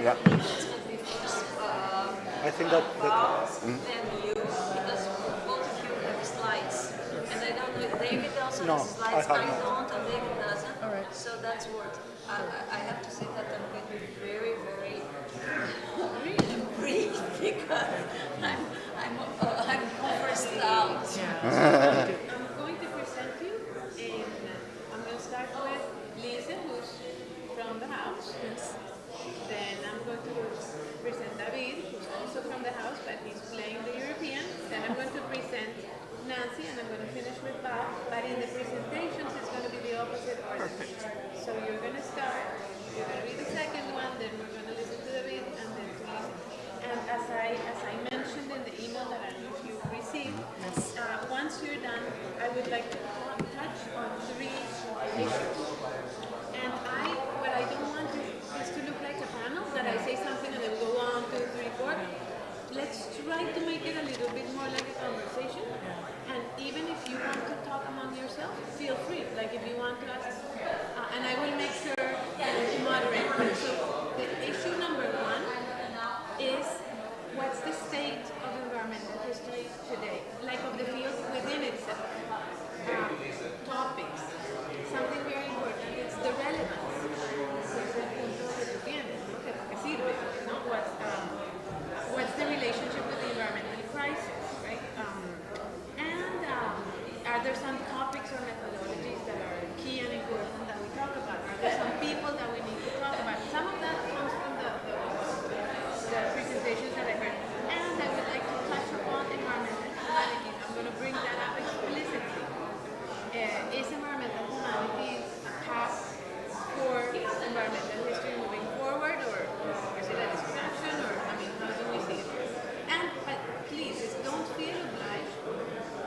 Yeah. That's going to be first. I think that Then you, because both of you have slides. And I don't know, David also no, has I slides. have I not. don't, and David doesn't. All right. So that's what I have to say that I'm going to be very, very brief because I'm overstressed out. Yeah. I'm going to present you, and I'm going to start with Lisa, who's from the house. Yes. Then I'm going to present David, who's also from the house, but he's playing the European. Then I'm going to present Nancy, and I'm going to finish with Bob. But in the presentations, it's going to be the opposite order. So you're going to start, you're going to be the second one, then we're going to listen to David, and then to Lisa. And as I mentioned in the email that I don't know if you received, once you're done, I would like to touch on 3 issues. And what I don't want is to look like a panel that I say something and then go on 2, 3, 4. Let's try to make it a little bit more like a conversation. And even if you want to talk among yourself, feel free. Like if you want to ask, and I will make sure to moderate. So the issue number 1 is what's the state of environmental history today, like of the field within itself. Topics, something very important, it's the relevance. Es el punto que tú tienes, ¿no? Que sirve, ¿no? What's the relationship with the environmental crisis, right? And are there some topics or methodologies that are key and important that we talk about? Are there some people that we need to talk about? Some of that comes from the presentations that I heard. And I would like to touch upon environmental humanities. I'm going to bring that up explicitly. Is environmental humanities a path for environmental history moving forward, or is it a distraction, or I mean, how do we see it? And but please, don't feel obliged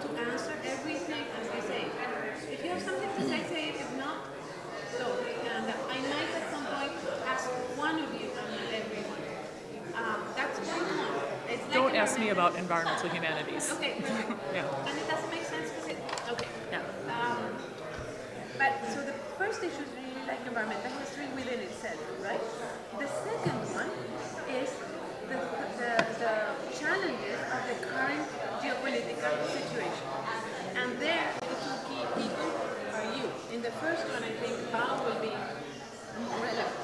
to answer everything as I say. If you have something to say, say it. If not, don't. And I might at some point ask one of you, and not everyone. That's point 1. It's like Don't ask me about environmental humanities. Okay, perfect. Yeah. And it doesn't make sense because okay. Yeah. But so the first issue is really like environmental history within itself, right? The second one is the challenges of the current geopolitical situation. And there, the 2 key people are you. In the first one, I think Bao will be relevant.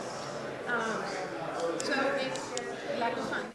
So it's lack of funding.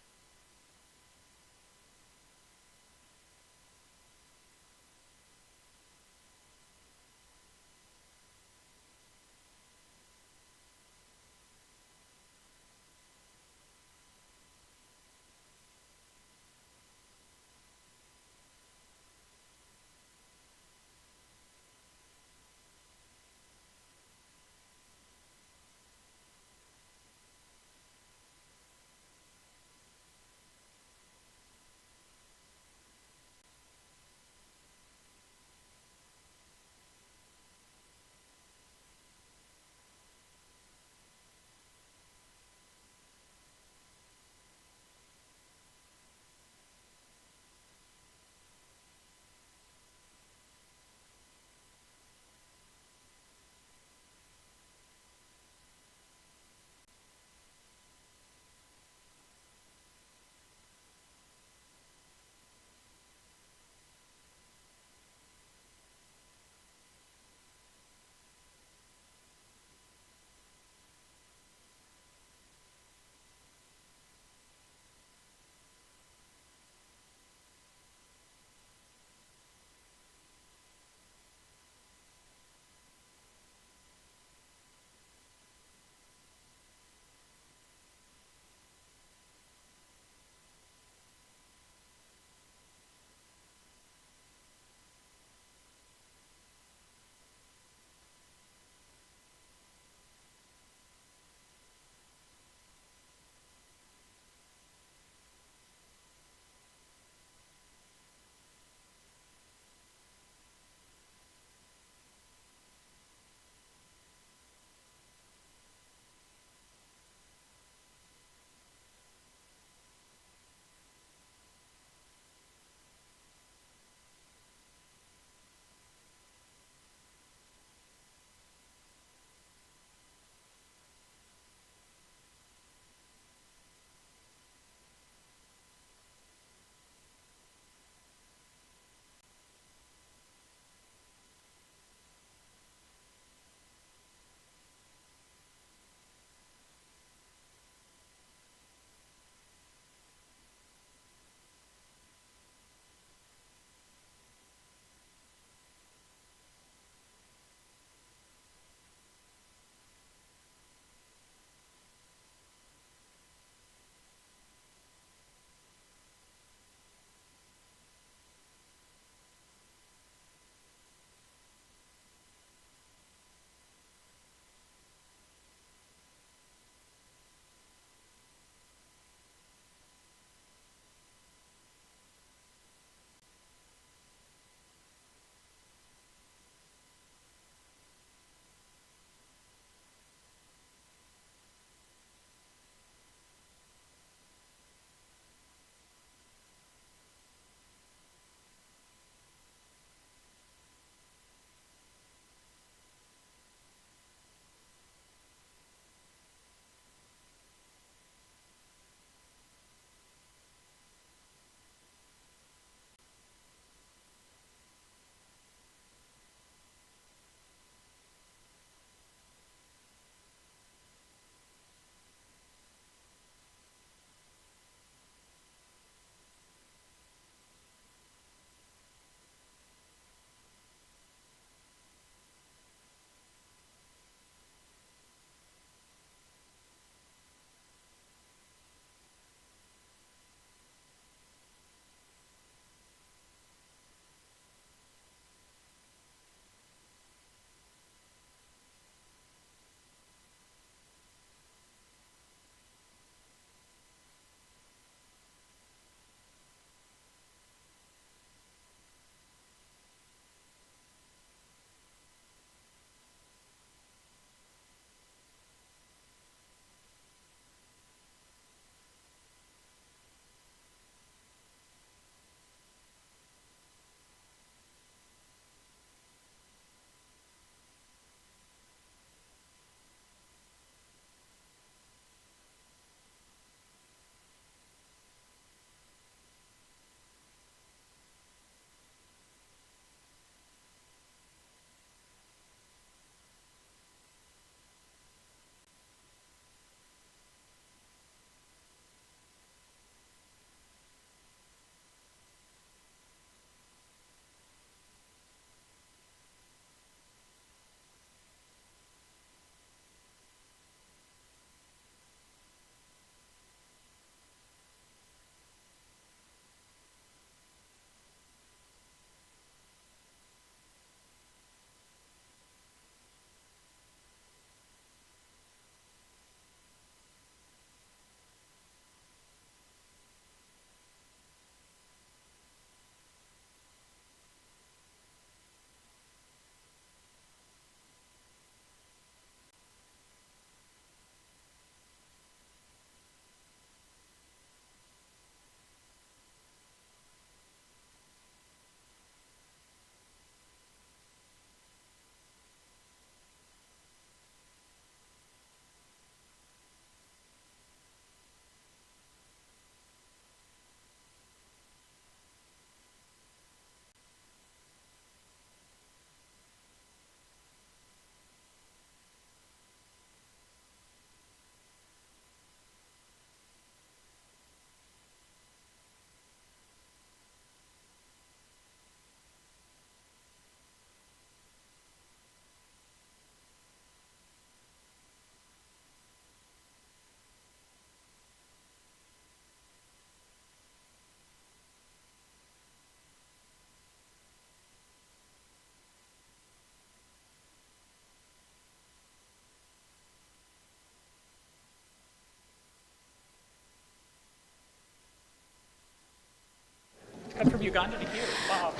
Come from Uganda to here. Wow.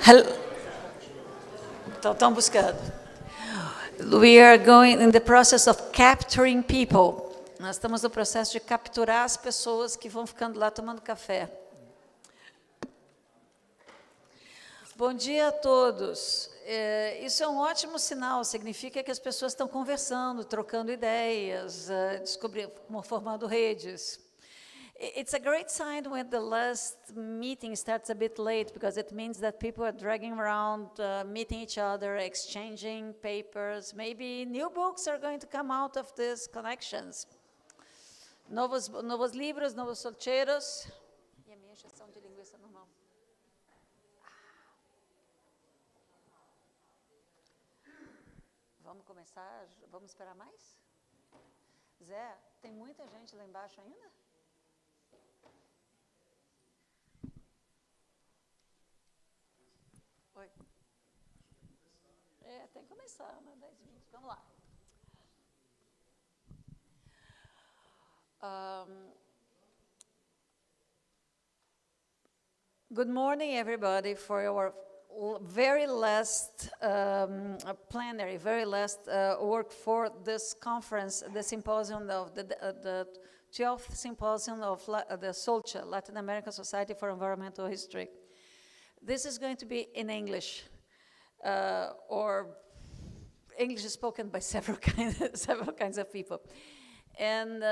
Estão buscando. We are going in the process of capturing people. Nós estamos no processo de capturar as pessoas que vão ficando lá tomando café. Bom dia a todos. Isso é um ótimo sinal, significa que as pessoas estão conversando, trocando ideias, formando redes. It's a great sign when the last meeting starts a bit late, because it means that people are dragging around, meeting each other, exchanging papers. Maybe new books are going to come out of these connections. Novos livros, novos solteiros. E a minha injeção de linguiça normal. Vamos começar? Vamos esperar mais? Zé, tem muita gente lá embaixo ainda? Oi. Tem que começar, né? 10 minutos. Vamos lá. Good morning, everybody, for our very last plenary, very last work for this conference, the symposium of the 12th symposium of the SOLCHA, Latin American Society for Environmental History. This is going to be in English, or English is spoken by several kinds of people. And,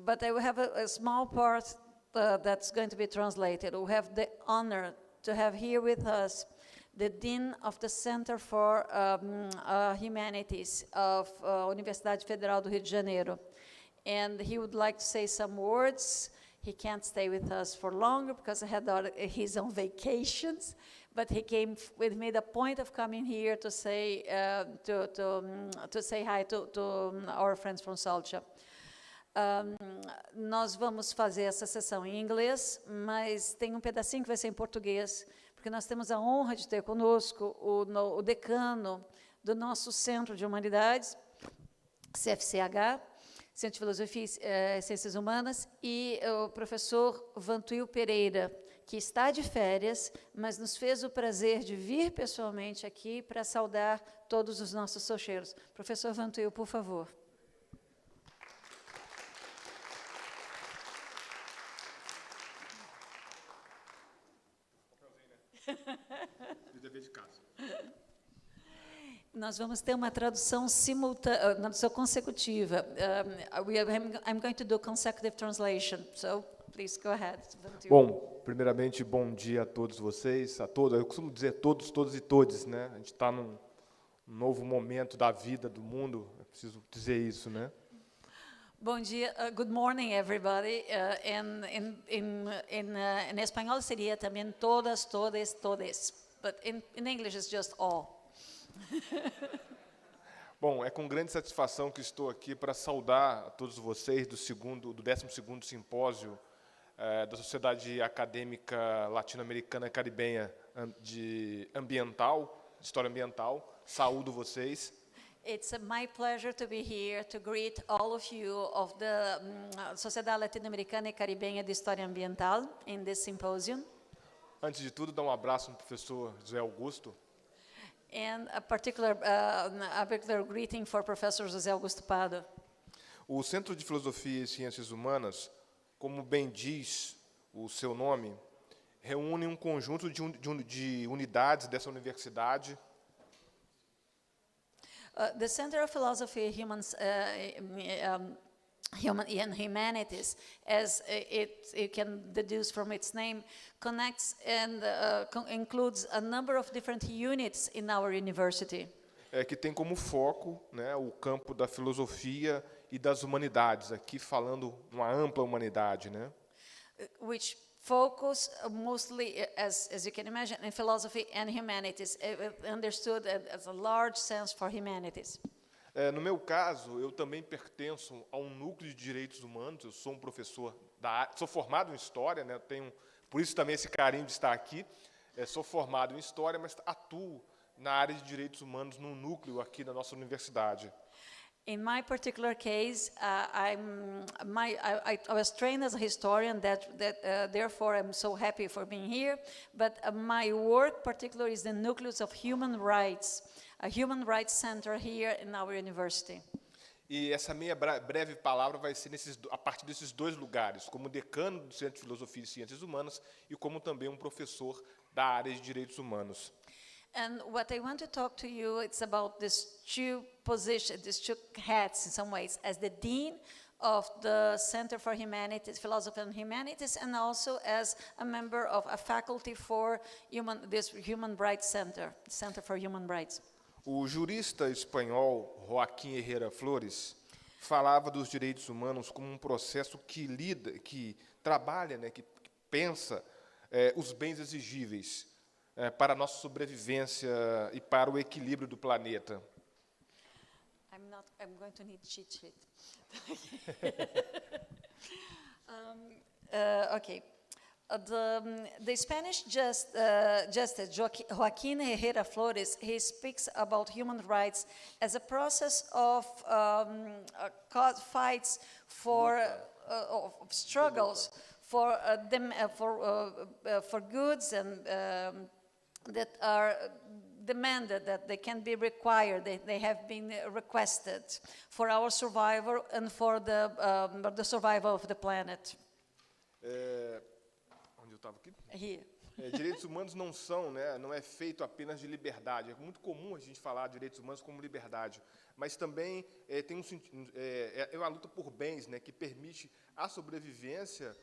but I will have a small part that's going to be translated. We have the honor to have here with us the Dean of the Center for Humanities of Universidade Federal do Rio de Janeiro. And he would like to say some words. He can't stay with us for longer because he had his own vacations, but he made a point of coming here to say to say hi to our friends from SOLCHA. Nós vamos fazer essa sessão em inglês, mas tem um pedacinho que vai ser em português, porque nós temos a honra de ter conosco o decano do nosso Centro de Humanidades, CFCH, Centro de Filosofia e Ciências Humanas, e o professor Vantuil Pereira, que está de férias, mas nos fez o prazer de vir pessoalmente aqui para saudar todos os nossos socheiros. Professor Vantuil, por favor. Nós vamos ter uma tradução simultânea, tradução consecutiva. I'm going to do consecutive translation, so please go ahead. Bom, primeiramente, bom dia a todos vocês, a todos. Eu costumo dizer todos, todos e todes, né? A gente está num novo momento da vida, do mundo. É preciso dizer isso, né? Bom dia, good morning, everybody. Em espanhol seria também todas, todes, todes, but in English it's just all. Bom, é com grande satisfação que estou aqui para saudar a todos vocês do 12º simpósio da Sociedade Acadêmica Latino-Americana e Caribenha de História Ambiental. Saúdo vocês. It's my pleasure to be here to greet all of you of the Sociedade Latino-Americana e Caribenha de História Ambiental in this symposium. Antes de tudo, dar um abraço no professor José Augusto. And a particular greeting for Professor José Augusto Pado. O Centro de Filosofia e Ciências Humanas, como bem diz o seu nome, reúne um conjunto de unidades dessa universidade. The Center of Philosophy and Humanities, as you can deduce from its name, connects and includes a number of different units in our university. Que tem como foco, né, o campo da filosofia e das humanidades, aqui falando uma ampla humanidade, né? Which focus mostly, as you can imagine, in philosophy and humanities, understood as a large sense for humanities. No meu caso, eu também pertenço a um núcleo de direitos humanos. Eu sou um professor sou formado em história, né? Por isso também esse carinho de estar aqui. Sou formado em história, mas atuo na área de direitos humanos no núcleo aqui da nossa universidade. In my particular case, I was trained as a historian, therefore I'm so happy for being here. But my work particularly is the nucleus of human rights, a human rights center here in our university. E essa minha breve palavra vai ser a partir desses dois lugares, como decano do Centro de Filosofia e Ciências Humanas e como também um professor da área de Direitos Humanos. And what I want to talk to you, it's about these two positions, these two hats in some ways, as the Dean of the Center for Humanities, Philosophy and Humanities, and also as a member of a faculty for this Human Rights Center, Center for Human Rights. O jurista espanhol Joaquim Herrera Flores falava dos direitos humanos como um processo que trabalha, né, que pensa os bens exigíveis para a nossa sobrevivência e para o equilíbrio do planeta. I'm going to need cheat sheet. Okay. The Spanish Justice Joaquín Herrera Flores, he speaks about human rights as a process of fights for of struggles for goods and that are demanded, that they can be required, they have been requested for our survival and for the survival of the planet. Onde eu estava aqui? Here. Direitos humanos não são, né, não é feito apenas de liberdade. É muito comum a gente falar de direitos humanos como liberdade, mas também tem uma luta por bens, né, que permite a sobrevivência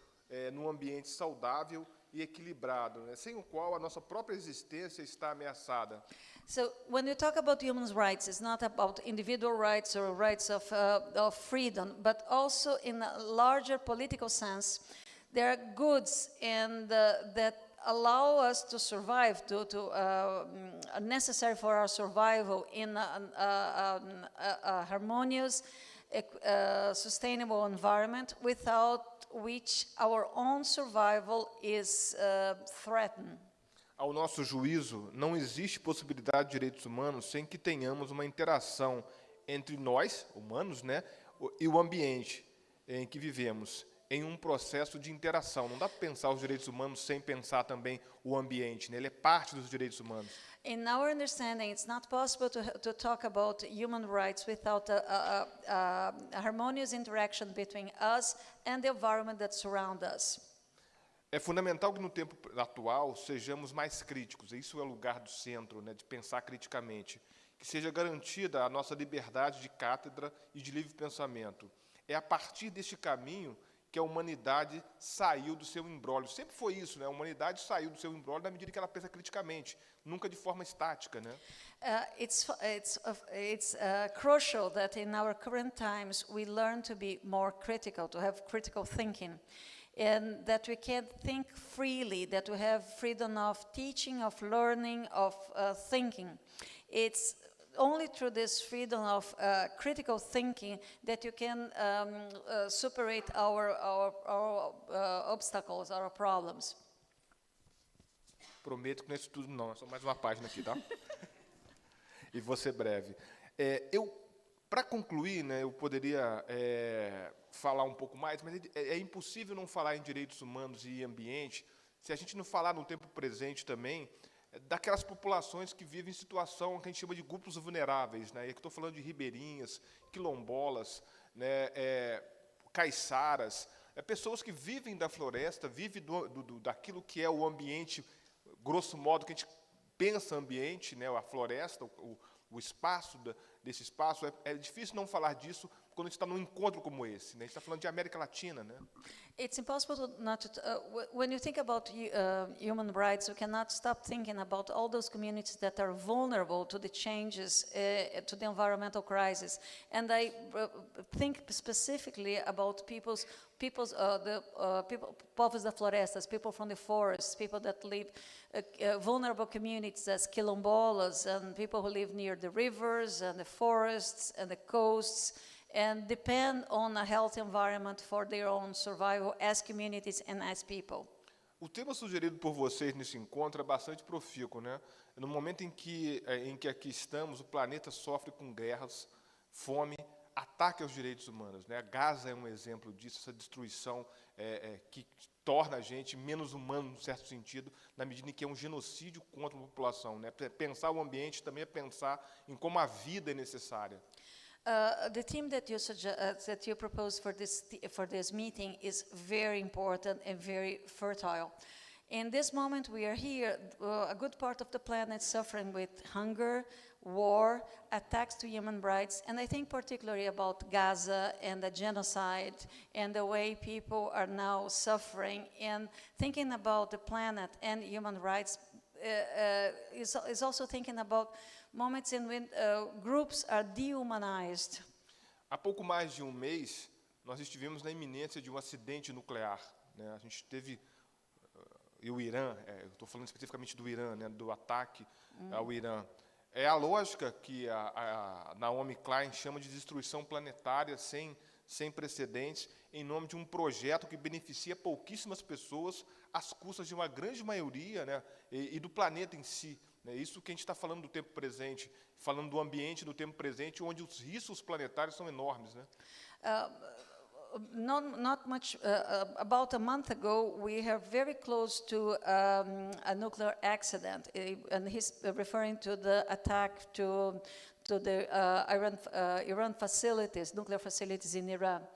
num ambiente saudável e equilibrado, né, sem o qual a nossa própria existência está ameaçada. So when you talk about human rights, it's not about individual rights or rights of freedom, but also in a larger political sense. There are goods that allow us to survive, necessary for our survival in a harmonious, sustainable environment, without which our own survival is threatened. Ao nosso juízo, não existe possibilidade de direitos humanos sem que tenhamos uma interação entre nós, humanos, né, e o ambiente em que vivemos, em um processo de interação. Não dá para pensar os direitos humanos sem pensar também o ambiente, né? Ele é parte dos direitos humanos. In our understanding, it's not possible to talk about human rights without a harmonious interaction between us and the environment that surrounds us. É fundamental que no tempo atual sejamos mais críticos. Isso é o lugar do centro, né, de pensar criticamente. Que seja garantida a nossa liberdade de cátedra e de livre pensamento. É a partir deste caminho que a humanidade saiu do seu imbróglio. Sempre foi isso, né? A humanidade saiu do seu imbróglio na medida que ela pensa criticamente, nunca de forma estática, né? It's crucial that in our current times we learn to be more critical, to have critical thinking, and that we can think freely, that we have freedom of teaching, of learning, of thinking. It's only through this freedom of critical thinking that you can superate our obstacles, our problems. Prometo que não é isso tudo não, é só mais uma página aqui, tá? E vou ser breve. Para concluir, né, eu poderia falar um pouco mais, mas é impossível não falar em direitos humanos e ambiente se a gente não falar no tempo presente também daquelas populações que vivem em situação que a gente chama de grupos vulneráveis, né? E aqui estou falando de ribeirinhas, quilombolas, né, caiçaras, pessoas que vivem da floresta, vivem daquilo que é o ambiente, grosso modo, que a gente pensa ambiente, né, a floresta, o espaço desse espaço. É difícil não falar disso quando a gente está num encontro como esse, né? A gente está falando de América Latina, né? It's impossible not to. When you think about human rights, we cannot stop thinking about all those communities that are vulnerable to the changes, to the environmental crisis. And I think specifically about povos da florestas, people from the forests, people that live, vulnerable communities as quilombolas, and people who live near the rivers and the forests and the coasts, and depend on a healthy environment for their own survival as communities and as people. O tema sugerido por vocês nesse encontro é bastante profícuo, né? No momento em que aqui estamos, o planeta sofre com guerras, fome, ataque aos direitos humanos, né? Gaza é um exemplo disso, essa destruição que torna a gente menos humano, num certo sentido, na medida em que é um genocídio contra a população, né? Pensar o ambiente também é pensar em como a vida é necessária. The theme that you propose for this meeting is very important and very fertile. In this moment we are here, a good part of the planet suffering with hunger, war, attacks to human rights, and I think particularly about Gaza and the genocide and the way people are now suffering, and thinking about the planet and human rights is also thinking about moments in when groups are dehumanized. Há pouco mais de um mês, nós estivemos na iminência de um acidente nuclear, né? A gente teve, e o Irã, eu estou falando especificamente do Irã, né, do ataque ao Irã. É a lógica que a Naomi Klein chama de destruição planetária sem precedentes, em nome de um projeto que beneficia pouquíssimas pessoas, às custas de uma grande maioria, né, e do planeta em si. É isso que a gente está falando do tempo presente, falando do ambiente do tempo presente, onde os riscos planetários são enormes, né? Not much, about a month ago, we are very close to a nuclear accident, and he's referring to the attack to the Iran facilities, nuclear facilities in Iran.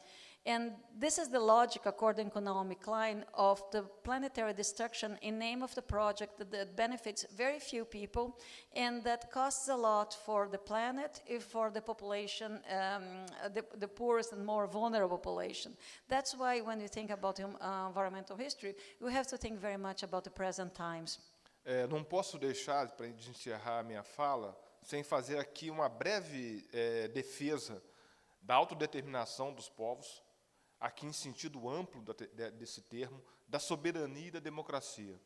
And this is the logic, according to Naomi Klein, of the planetary destruction in name of the project that benefits very few people and that costs a lot for the planet, for the population, the poorest and more vulnerable population. That's why when you think about environmental history, you have to think very much about the present times. Não posso deixar, para encerrar a minha fala, sem fazer aqui uma breve defesa da autodeterminação dos povos, aqui em sentido amplo desse termo, da soberania e da democracia.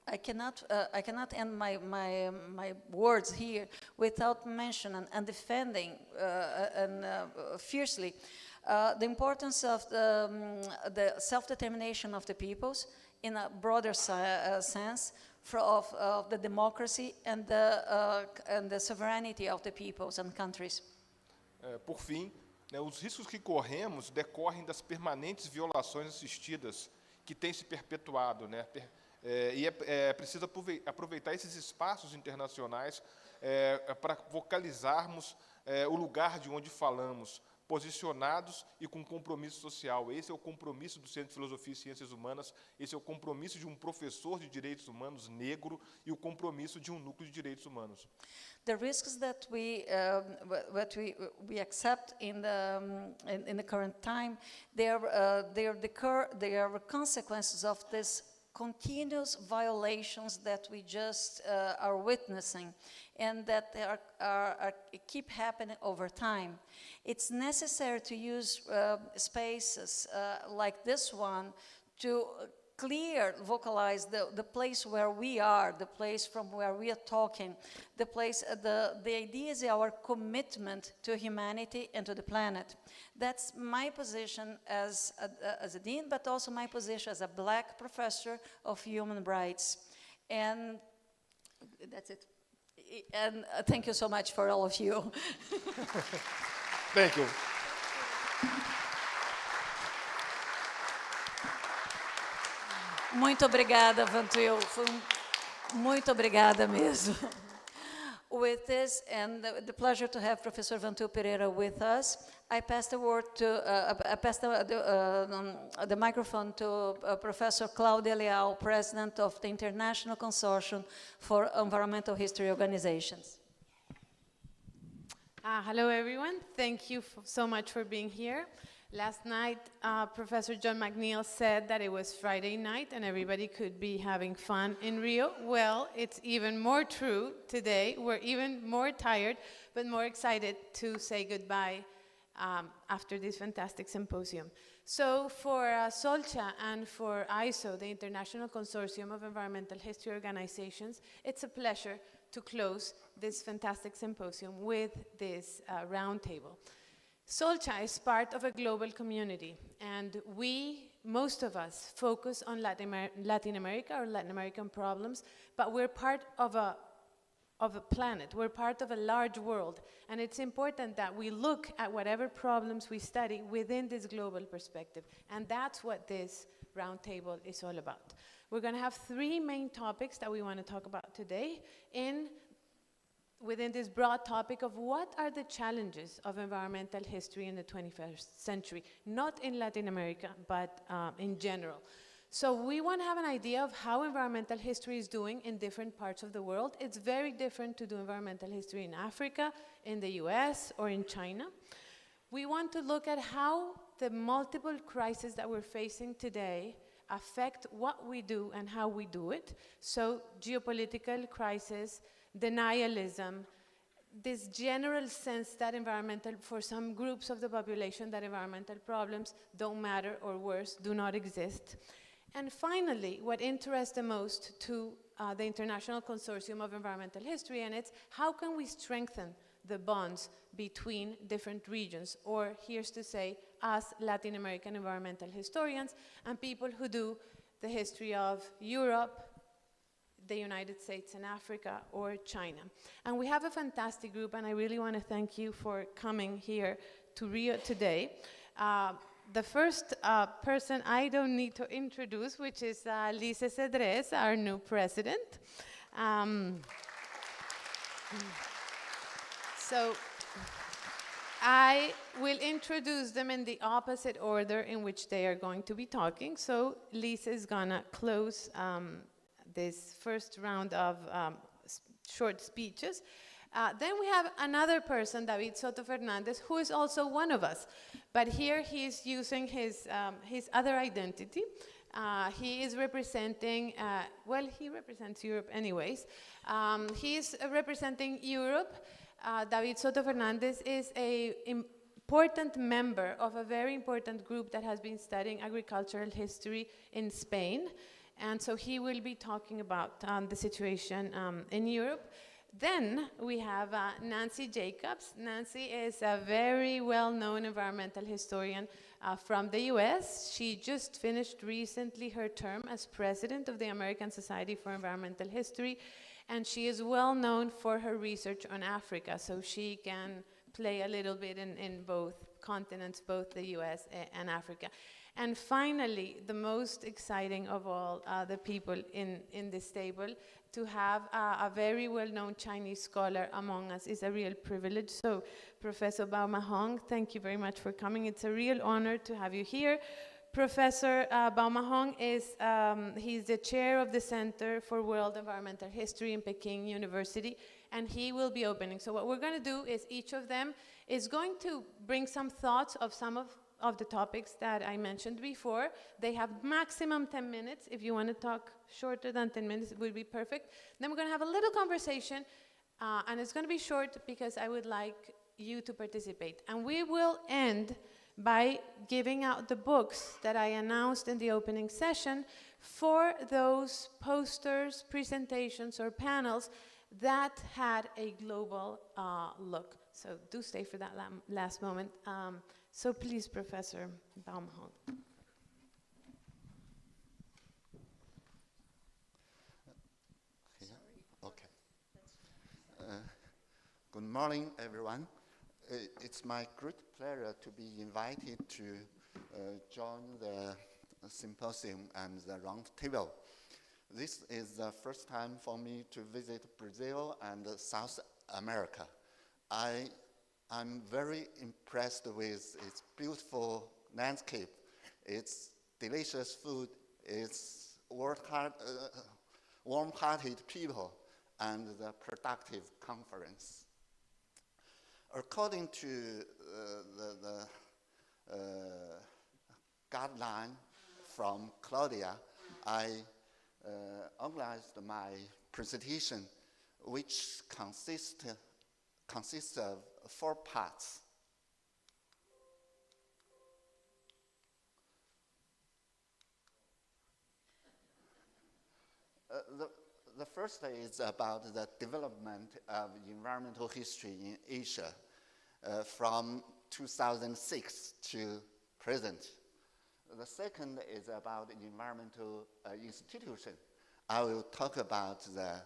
I cannot end my words here without mentioning and defending fiercely the importance of the self-determination of the peoples in a broader sense of the democracy and the sovereignty of the peoples and countries. Por fim, os riscos que corremos decorrem das permanentes violações assistidas que têm se perpetuado, né? E é preciso aproveitar esses espaços internacionais para vocalizarmos o lugar de onde falamos, posicionados e com compromisso social. Esse é o compromisso do Centro de Filosofia e Ciências Humanas, esse é o compromisso de um professor de direitos humanos negro e o compromisso de um núcleo de direitos humanos. The risks that we accept in the current time, they are consequences of this continuous violations that we just are witnessing, and that keep happening over time. It's necessary to use spaces like this one to vocalize the place where we are, the place from where we are talking, the idea is our commitment to humanity and to the planet. That's my position as a dean, but also my position as a Black professor of human rights. And that's it. And thank you so much for all of you. Thank you. Muito obrigada, Vantuil. Muito obrigada mesmo. With this, and the pleasure to have Professor Vantuil Pereira with us, I pass the word to, the microphone to Professor Cláudia Leal, President of the International Consortium for Environmental History Organizations. Hello, everyone. Thank you so much for being here. Last night, Professor John McNeil said that it was Friday night and everybody could be having fun in Rio. Well, it's even more true today. We're even more tired, but more excited to say goodbye after this fantastic symposium. So for SOLCHA and for ISO, the International Consortium of Environmental History Organizations, it's a pleasure to close this fantastic symposium with this roundtable. SOLCHA is part of a global community, and most of us, focus on Latin America or Latin American problems, but we're part of a of a planet. We're part of a large world, and it's important that we look at whatever problems we study within this global perspective, and that's what this roundtable is all about. We're going to have three main topics that we want to talk about today within this broad topic of what are the challenges of environmental history in the 21st century, not in Latin America, but in general. So we want to have an idea of how environmental history is doing in different parts of the world. It's very different to do environmental history in Africa, in the US, or in China. We want to look at how the multiple crises that we're facing today affect what we do and how we do it. So geopolitical crisis, denialism, this general sense that for some groups of the population, that environmental problems don't matter, or worse, do not exist. And finally, what interests the most to the International Consortium of Environmental History, and it's how can we strengthen the bonds between different regions, or here's to say, us Latin American environmental historians and people who do the history of Europe, the United States and Africa, or China. And we have a fantastic group, and I really want to thank you for coming here to Rio today. The first person I don't need to introduce, which is Lise Cedrés, our new president. So I will introduce them in the opposite order in which they are going to be talking. So Lise is gonna close this first round of short speeches. Then we have another person, David Soto Fernandez, who is also one of us. But here he is using his other identity. He is representing, he represents Europe anyways. He is representing Europe. David Soto Fernandez is an important member of a very important group that has been studying agricultural history in Spain. And so he will be talking about the situation in Europe. Then we have Nancy Jacobs. Nancy is a very well-known environmental historian from the US. She just finished recently her term as president of the American Society for Environmental History, and she is well known for her research on Africa, so she can play a little bit in both continents, both the US and Africa. And finally, the most exciting of all the people in this table, to have a very well-known Chinese scholar among us is a real privilege. So, Professor Bao Mahong, thank you very much for coming. It's a real honor to have you here. Professor Bao Mahong he's the chair of the Center for World Environmental History in Peking University, and he will be opening. So what we're going to do is each of them is going to bring some thoughts of some of the topics that I mentioned before. They have maximum 10 minutes. If you want to talk shorter than 10 minutes, it would be perfect. Then we're going to have a little conversation, and it's going to be short because I would like you to participate. And we will end by giving out the books that I announced in the opening session for those posters, presentations, or panels that had a global look. So do stay for that last moment. So please, Professor Bao Mahong. Okay. Good morning, everyone. It's my great pleasure to be invited to join the symposium and the round table. This is the first time for me to visit Brazil and South America. I'm very impressed with its beautiful landscape, its delicious food, its warm-hearted people, and the productive conference. According to the guideline from Claudia, I organized my presentation, which consists of 4 parts. The first is about the development of environmental history in Asia from 2006 to present. The second is about environmental institution. I will talk about the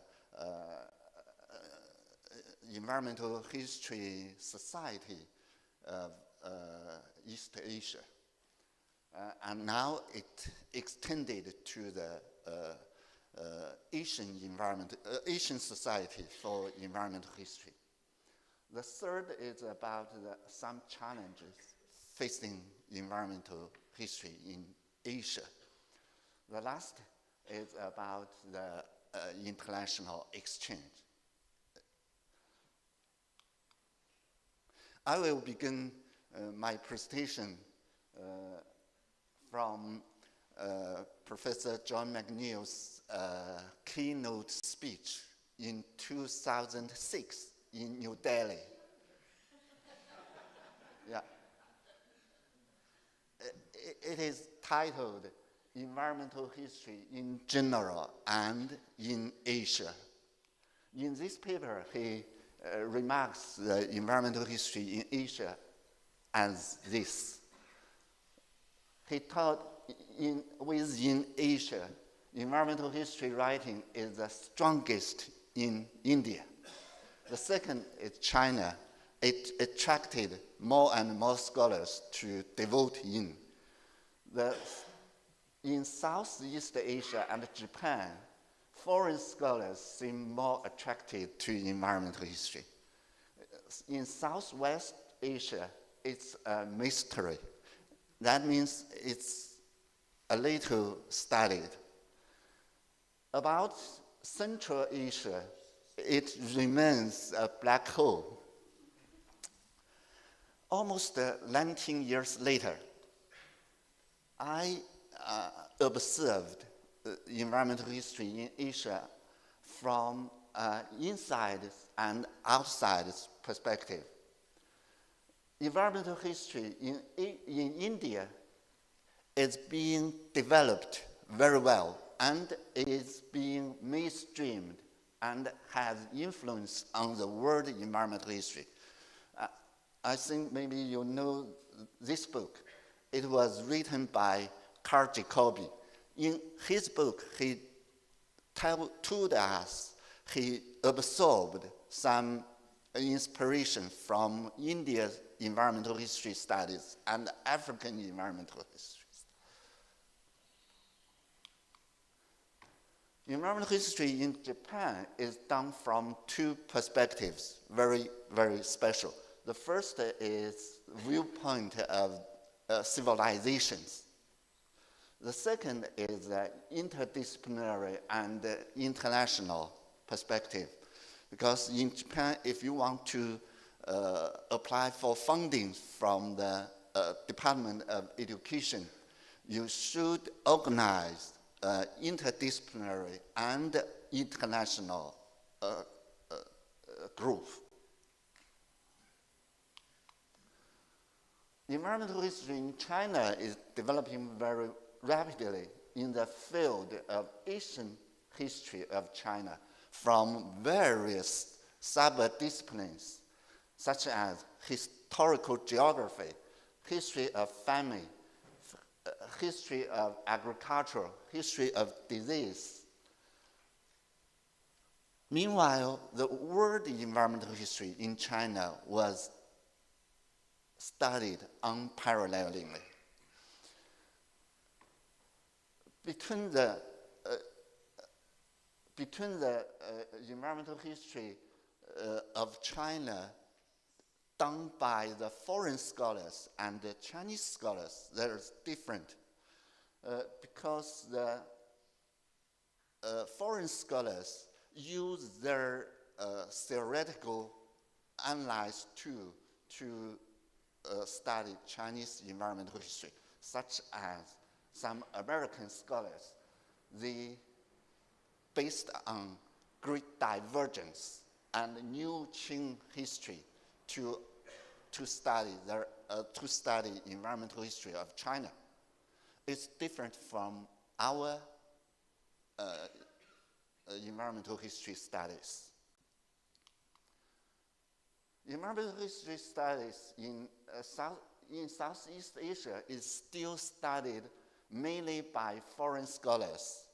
Environmental History Society of East Asia. And now it extended to the Asian Society for Environmental History. The third is about some challenges facing environmental history in Asia. The last is about the international exchange. I will begin my presentation from Professor John McNeil's keynote speech in 2006 in New Delhi. Yeah. It is titled Environmental History in General and in Asia. In this paper, he remarks the environmental history in Asia as this. He taught within Asia, environmental history writing is the strongest in India. The second is China. It attracted more and more scholars to devote in. In Southeast Asia and Japan, foreign scholars seem more attracted to environmental history. In Southwest Asia, it's a mystery. That means it's a little studied. About Central Asia, it remains a black hole. Almost 19 years later, I observed environmental history in Asia from inside and outside perspective. Environmental history in India is being developed very well and is being mainstreamed and has influence on the world environmental history. I think maybe you know this book. It was written by Carl Jacobi. In his book, he told us he absorbed some inspiration from India's environmental history studies and African environmental histories. Environmental history in Japan is done from two perspectives, very, very special. The first is viewpoint of civilizations. The second is interdisciplinary and international perspective. Because in Japan, if you want to apply for funding from the Department of Education, you should organize interdisciplinary and international group. Environmental history in China is developing very rapidly in the field of Asian history of China from various sub-disciplines, such as historical geography, history of famine, history of agriculture, history of disease. Meanwhile, the world environmental history in China was studied unparalleledly. Between the environmental history of China done by the foreign scholars and the Chinese scholars, there's different. Because the foreign scholars use their theoretical analysis tool to study Chinese environmental history, such as some American scholars. They, based on Great Divergence and New Qing history, to study environmental history of China. It's different from our environmental history studies. Environmental history studies in Southeast Asia is still studied mainly by foreign scholars.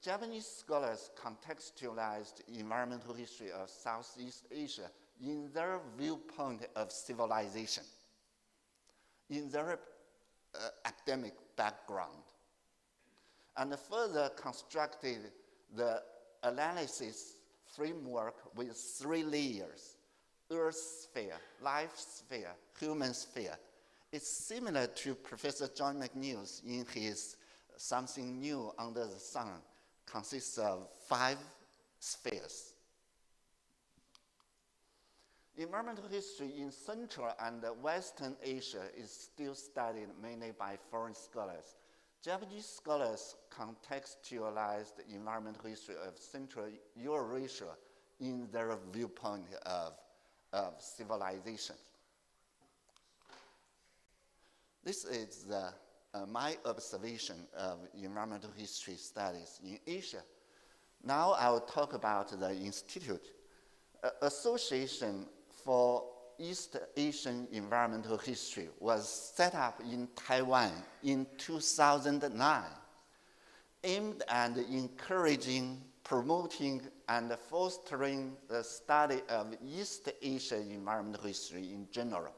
Japanese scholars contextualized environmental history of Southeast Asia in their viewpoint of civilization, in their academic background, and further constructed the analysis framework with 3 layers: Earth sphere, life sphere, human sphere. It's similar to Professor John McNeil's in his Something New Under the Sun, consists of 5 spheres. Environmental history in Central and Western Asia is still studied mainly by foreign scholars. Japanese scholars contextualized the environmental history of Central Eurasia in their viewpoint of civilization. This is my observation of environmental history studies in Asia. Now I will talk about the Institute. Association for East Asian Environmental History was set up in Taiwan in 2009, aimed at encouraging, promoting, and fostering the study of East Asian environmental history in general,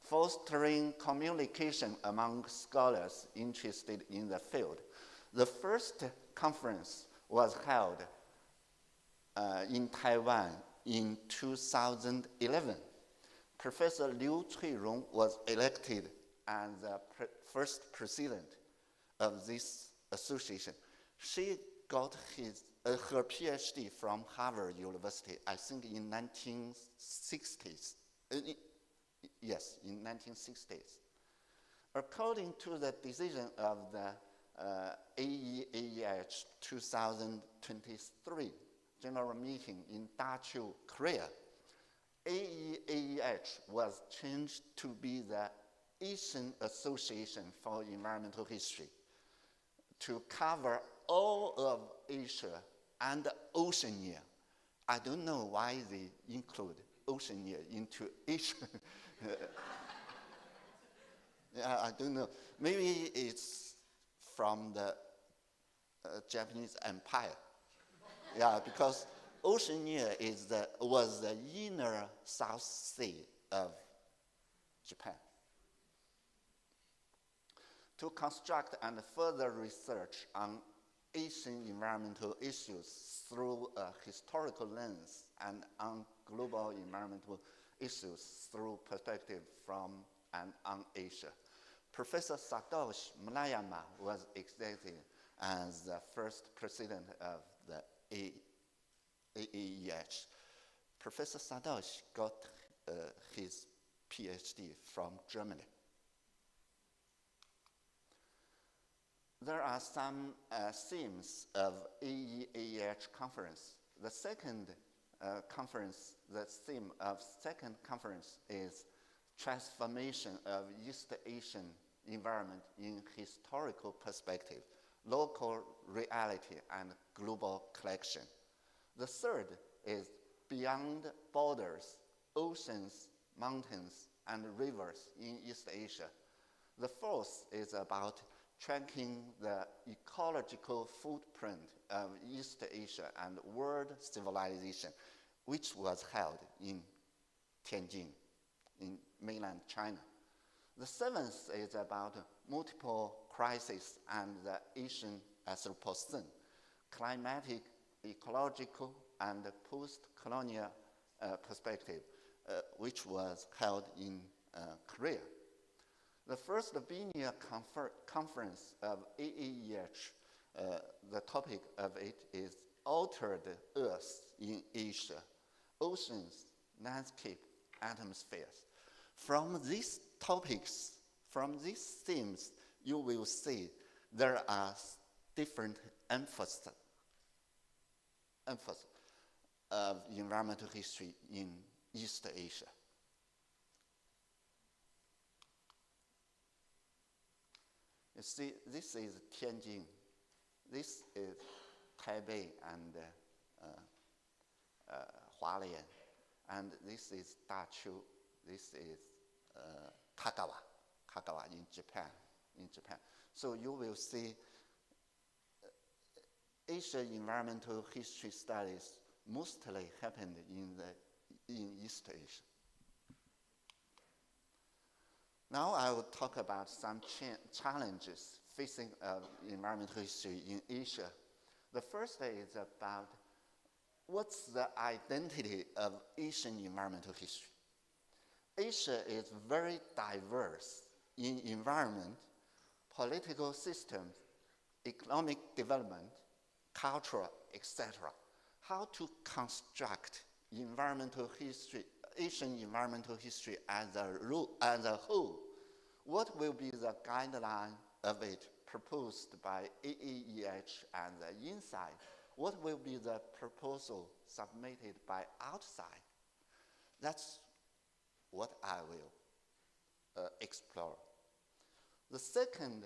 fostering communication among scholars interested in the field. The first conference was held in Taiwan in 2011. Professor Liu Cuirong was elected as the first president of this association. She got her PhD from Harvard University, I think in 1960s. Yes, in 1960s. According to the decision of the AEAEH 2023 General Meeting in Dachu, Korea, AEAEH was changed to be the Asian Association for Environmental History to cover all of Asia and Oceania. I don't know why they include Oceania into Asia. Yeah, I don't know. Maybe it's from the Japanese Empire. Yeah, because Oceania was the inner South Sea of Japan. To construct and further research on Asian environmental issues through a historical lens and on global environmental issues through perspective from and on Asia. Professor Satoshi Mulayama was elected as the first president of the AEAEH. Professor Satoshi got his PhD from Germany. There are some themes of AEAEH conference. The theme of second conference is transformation of East Asian environment in historical perspective, local reality, and global collection. The third is beyond borders, oceans, mountains, and rivers in East Asia. The fourth is about tracking the ecological footprint of East Asia and world civilization, which was held in Tianjin, in mainland China. The seventh is about multiple crises and the Asian Anthropocene, climatic, ecological, and post-colonial perspective, which was held in Korea. The first biennial conference of AEAEH, the topic of it is Altered Earth in Asia, Oceans, Landscape, Atmospheres. From these topics, from these themes, you will see there are different emphasis of environmental history in East Asia. You see, this is Tianjin, this is Taipei and Hualien, and this is Dachu, this is Kagawa in Japan. So you will see Asia environmental history studies mostly happened in East Asia. Now I will talk about some challenges facing environmental history in Asia. The first is about what's the identity of Asian environmental history. Asia is very diverse in environment, political systems, economic development, culture, etc. How to construct environmental history, Asian environmental history as a whole? What will be the guideline of it proposed by AAEH and the inside? What will be the proposal submitted by outside? That's what I will explore. The second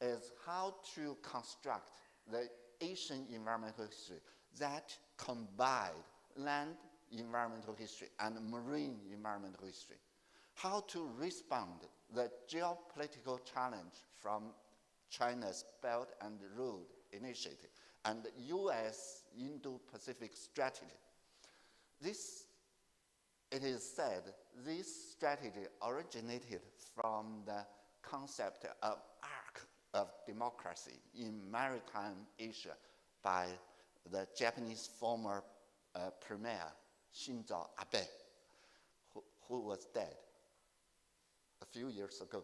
is how to construct the Asian environmental history that combine land environmental history and marine environmental history. How to respond the geopolitical challenge from China's Belt and Road Initiative and U.S. Indo-Pacific strategy. It is said this strategy originated from the concept of arc of democracy in maritime Asia by the Japanese former premier Shinzo Abe, who was dead a few years ago.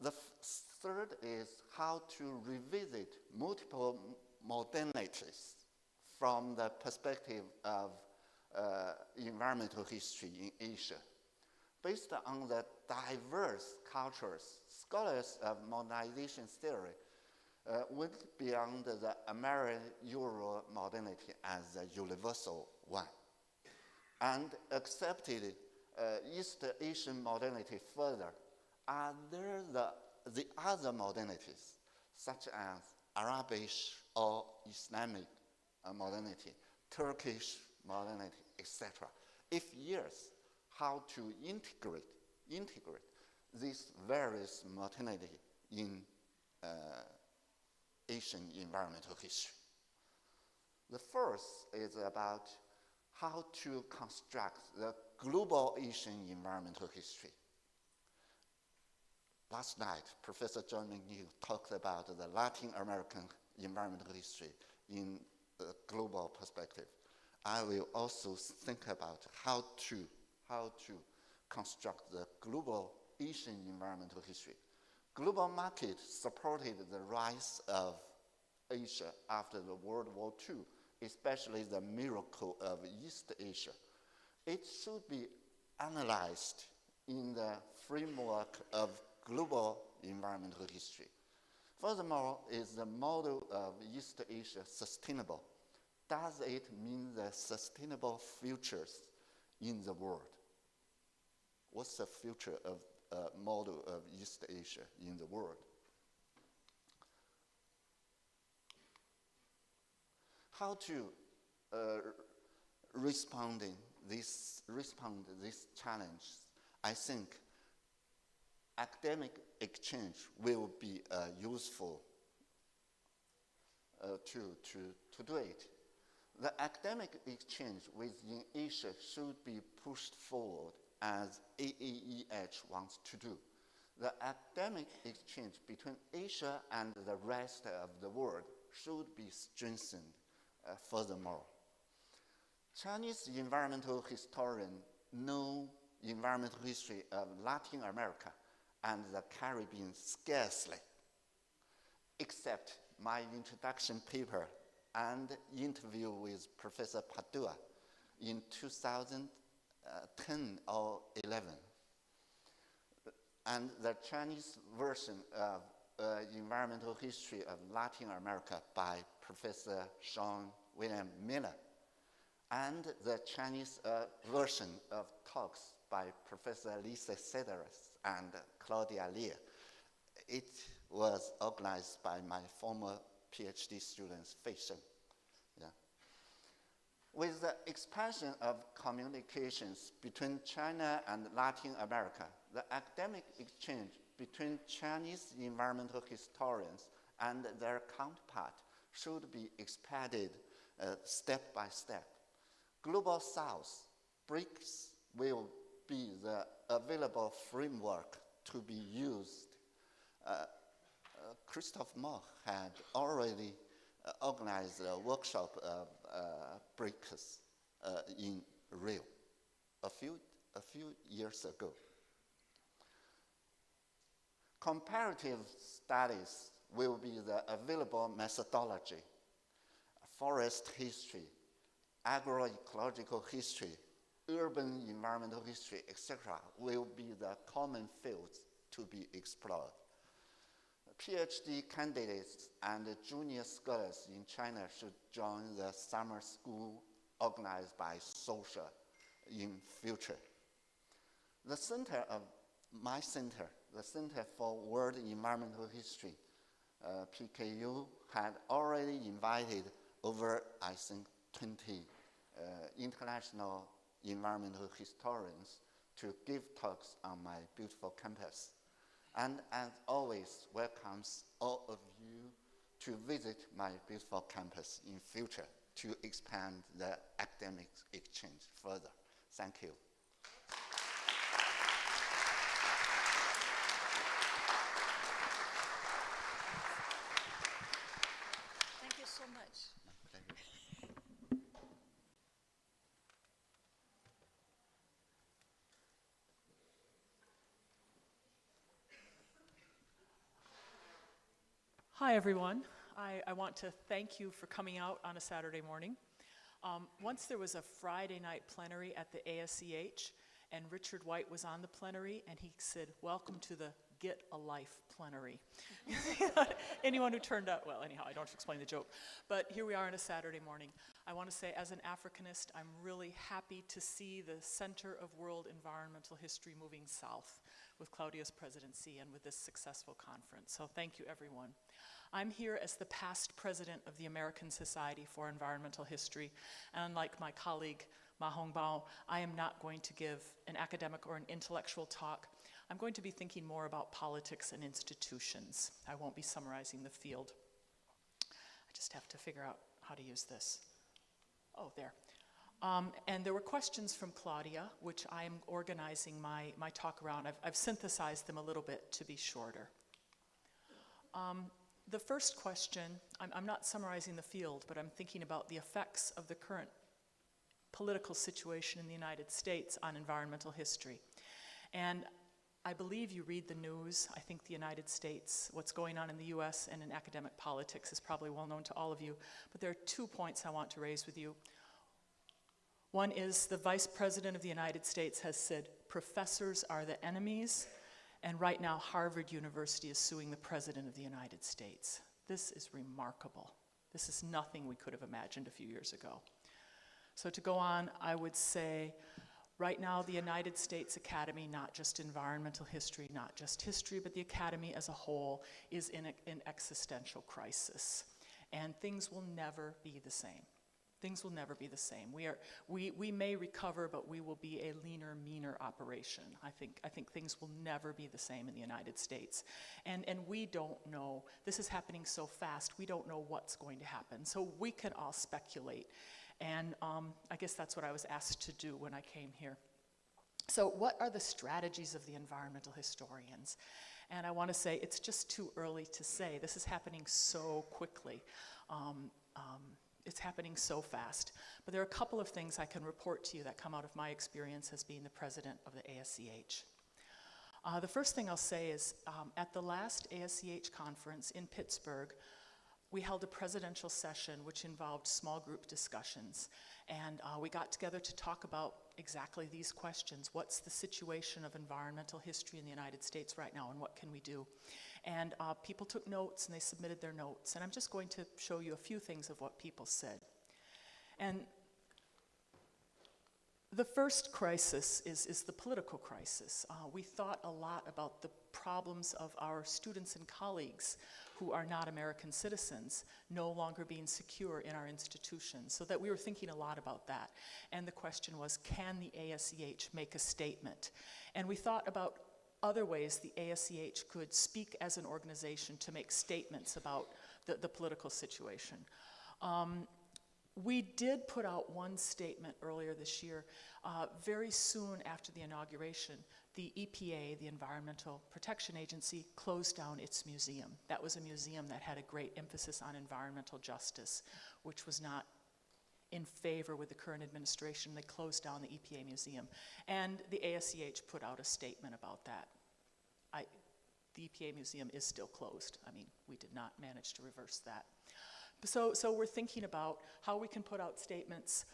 The third is how to revisit multiple modalities from the perspective of environmental history in Asia. Based on the diverse cultures, scholars of modernization theory went beyond the Amero-Euro modernity as a universal one and accepted East Asian modernity further. Are there the other modernities, such as Arabic or Islamic modernity, Turkish modernity, etc.? If yes, how to integrate these various modernity in Asian environmental history? The first is about how to construct the global Asian environmental history. Last night, Professor John McNeil talked about the Latin American environmental history in a global perspective. I will also think about how to construct the global Asian environmental history. Global market supported the rise of Asia after the World War II, especially the miracle of East Asia. It should be analyzed in the framework of global environmental history. Furthermore, is the model of East Asia sustainable? Does it mean the sustainable futures in the world? What's the future of model of East Asia in the world? How to respond this challenge? I think academic exchange will be useful to do it. The academic exchange within Asia should be pushed forward as AAEH wants to do. The academic exchange between Asia and the rest of the world should be strengthened furthermore. Chinese environmental historians know environmental history of Latin America and the Caribbean scarcely, except my introduction paper and interview with Professor Padua in 2010 or 11. And the Chinese version of environmental history of Latin America by Professor Sean William Miller, and the Chinese version of talks by Professor Lisa Cederes and Claudia Lear. It was organized by my former PhD students, Fei Sheng. Yeah. With the expansion of communications between China and Latin America, the academic exchange between Chinese environmental historians and their counterpart should be expanded step by step. Global South, BRICS, will be the available framework to be used. Christophe Moch had already organized a workshop of BRICS in Rio a few years ago. Comparative studies will be the available methodology. Forest history, agroecological history, urban environmental history, etc. will be the common fields to be explored. PhD candidates and junior scholars in China should join the summer school organized by Social in future. The center of my center, the Center for World Environmental History, PKU, had already invited over, I think, 20 international environmental historians to give talks on my beautiful campus. And as always, welcomes all of you to visit my beautiful campus in future to expand the academic exchange further. Thank you. Thank you so much. My pleasure. Hi, everyone. I want to thank you for coming out on a Saturday morning. Once there was a Friday night plenary at the ASCH, and Richard White was on the plenary, and he said, "Welcome to the Get a Life plenary." Anyone who turned up, well, anyhow, I don't have to explain the joke. But here we are on a Saturday morning. I want to say, as an Africanist, I'm really happy to see the center of world environmental history moving south with Claudia's presidency and with this successful conference. So thank you, everyone. I'm here as the past president of the American Society for Environmental History, and unlike my colleague Ma Hongbao, I am not going to give an academic or an intellectual talk. I'm going to be thinking more about politics and institutions. I won't be summarizing the field. I just have to figure out how to use this. Oh, there. And there were questions from Claudia, which I am organizing my talk around. I've synthesized them a little bit to be shorter. The first question, I'm not summarizing the field, but I'm thinking about the effects of the current political situation in the United States on environmental history. And I believe you read the news. I think the United States, what's going on in the US and in academic politics is probably well known to all of you, but there are 2 points I want to raise with you. One is the Vice President of the United States has said professors are the enemies, and right now Harvard University is suing the President of the United States. This is remarkable. This is nothing we could have imagined a few years ago. So to go on, I would say, right now the United States Academy, not just environmental history, not just history, but the Academy as a whole, is in an existential crisis. And things will never be the same. Things will never be the same. We may recover, but we will be a leaner, meaner operation. I think things will never be the same in the United States. And we don't know, this is happening so fast, we don't know what's going to happen. So we can all speculate. And I guess that's what I was asked to do when I came here. So what are the strategies of the environmental historians? And I want to say it's just too early to say. This is happening so quickly. It's happening so fast. But there are a couple of things I can report to you that come out of my experience as being the president of the ASCH. The first thing I'll say is at the last ASCH conference in Pittsburgh, we held a presidential session which involved small group discussions. And we got together to talk about exactly these questions. What's the situation of environmental history in the United States right now, and what can we do? And people took notes, and they submitted their notes. And I'm just going to show you a few things of what people said. And the first crisis is the political crisis. We thought a lot about the problems of our students and colleagues who are not American citizens no longer being secure in our institutions, so that we were thinking a lot about that. And the question was, can the ASCH make a statement? And we thought about other ways the ASCH could speak as an organization to make statements about the political situation. We did put out one statement earlier this year. Very soon after the inauguration, the EPA, the Environmental Protection Agency, closed down its museum. That was a museum that had a great emphasis on environmental justice, which was not in favor with the current administration. They closed down the EPA museum. And the ASCH put out a statement about that. The EPA museum is still closed. I mean, we did not manage to reverse that. So we're thinking about how we can put out statements.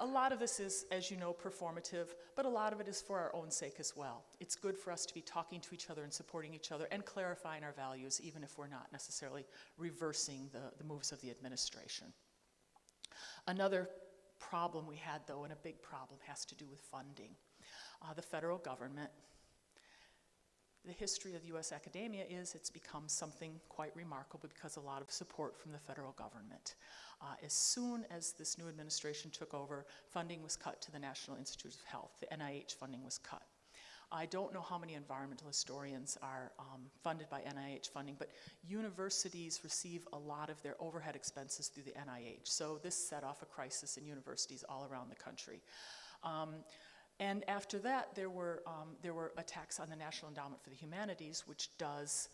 A lot of this is, as you know, performative, but a lot of it is for our own sake as well. It's good for us to be talking to each other and supporting each other and clarifying our values, even if we're not necessarily reversing the moves of the administration. Another problem we had, though, and a big problem, has to do with funding. The federal government, the history of U.S. academia is it's become something quite remarkable because a lot of support from the federal government. As soon as this new administration took over, funding was cut to the National Institutes of Health. The NIH funding was cut. I don't know how many environmental historians are funded by NIH funding, but universities receive a lot of their overhead expenses through the NIH. So this set off a crisis in universities all around the country. And after that, there were attacks on the National Endowment for the Humanities, which does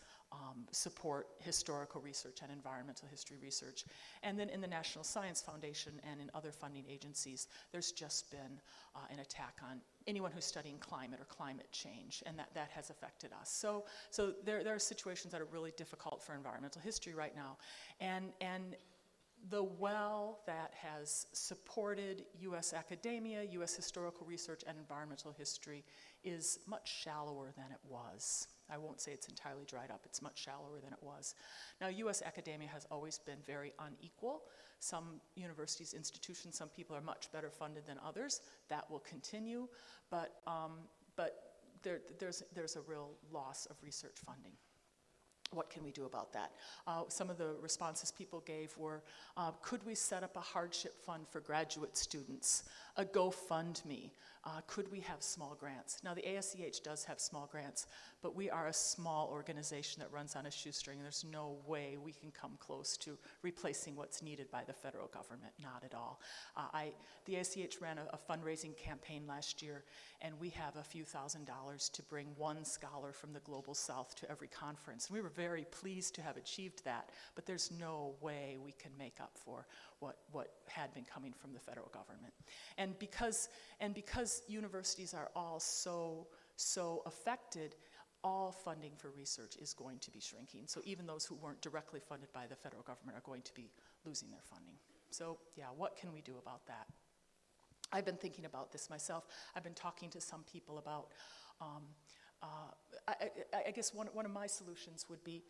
support historical research and environmental history research. And then in the National Science Foundation and in other funding agencies, there's just been an attack on anyone who's studying climate or climate change, and that has affected us. So there are situations that are really difficult for environmental history right now. And the well that has supported U.S. academia, U.S. historical research, and environmental history is much shallower than it was. I won't say it's entirely dried up, it's much shallower than it was. Now, U.S. academia has always been very unequal. Some universities, institutions, some people are much better funded than others. That will continue, but there's a real loss of research funding. What can we do about that? Some of the responses people gave were, could we set up a hardship fund for graduate students, a GoFundMe? Could we have small grants? Now, the ASCH does have small grants, but we are a small organization that runs on a shoestring. There's no way we can come close to replacing what's needed by the federal government, not at all. The ASCH ran a fundraising campaign last year, and we have a few $1,000s to bring one scholar from the Global South to every conference. And we were very pleased to have achieved that, but there's no way we can make up for what had been coming from the federal government. And because universities are all so affected, all funding for research is going to be shrinking. So even those who weren't directly funded by the federal government are going to be losing their funding. So yeah, what can we do about that? I've been thinking about this myself. I've been talking to some people about, I guess one of my solutions would be,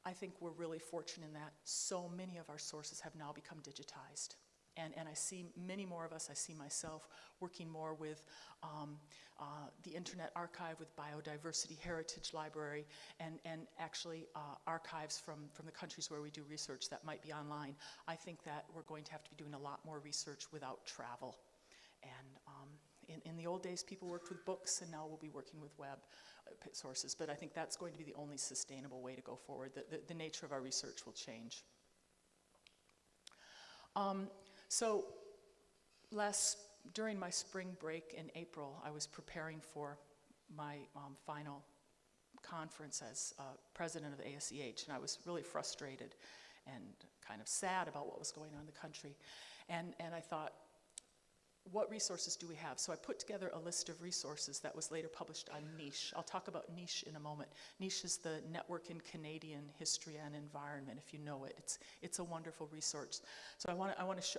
I think we're really fortunate in that so many of our sources have now become digitized. And I see many more of us, I see myself working more with the Internet Archive, with Biodiversity Heritage Library, and actually archives from the countries where we do research that might be online. I think that we're going to have to be doing a lot more research without travel. And in the old days, people worked with books, and now we'll be working with web sources. But I think that's going to be the only sustainable way to go forward. The nature of our research will change. So during my spring break in April, I was preparing for my final conference as president of the ASCH, and I was really frustrated and kind of sad about what was going on in the country. And I thought, what resources do we have? So I put together a list of resources that was later published on Niche. I'll talk about Niche in a moment. Niche is the Network in Canadian History and Environment, if you know it. It's a wonderful resource. So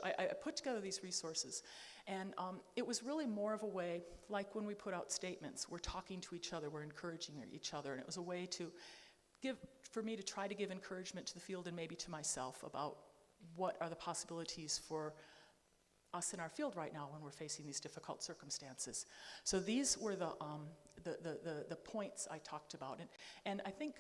I put together these resources, and it was really more of a way, like when we put out statements, we're talking to each other, we're encouraging each other, and it was a way for me to try to give encouragement to the field and maybe to myself about what are the possibilities for us in our field right now when we're facing these difficult circumstances. So these were the points I talked about. And I think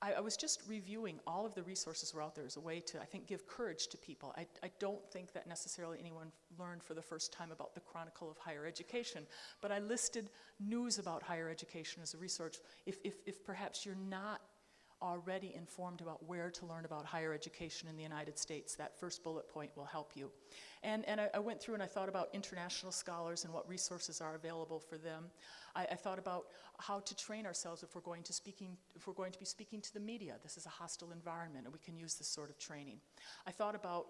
I was just reviewing all of the resources were out there as a way to, I think, give courage to people. I don't think that necessarily anyone learned for the first time about the Chronicle of Higher Education, but I listed news about higher education as a resource. If perhaps you're not already informed about where to learn about higher education in the United States, that first bullet point will help you. And I went through and I thought about international scholars and what resources are available for them. I thought about how to train ourselves if we're going to be speaking to the media. This is a hostile environment, and we can use this sort of training. I thought about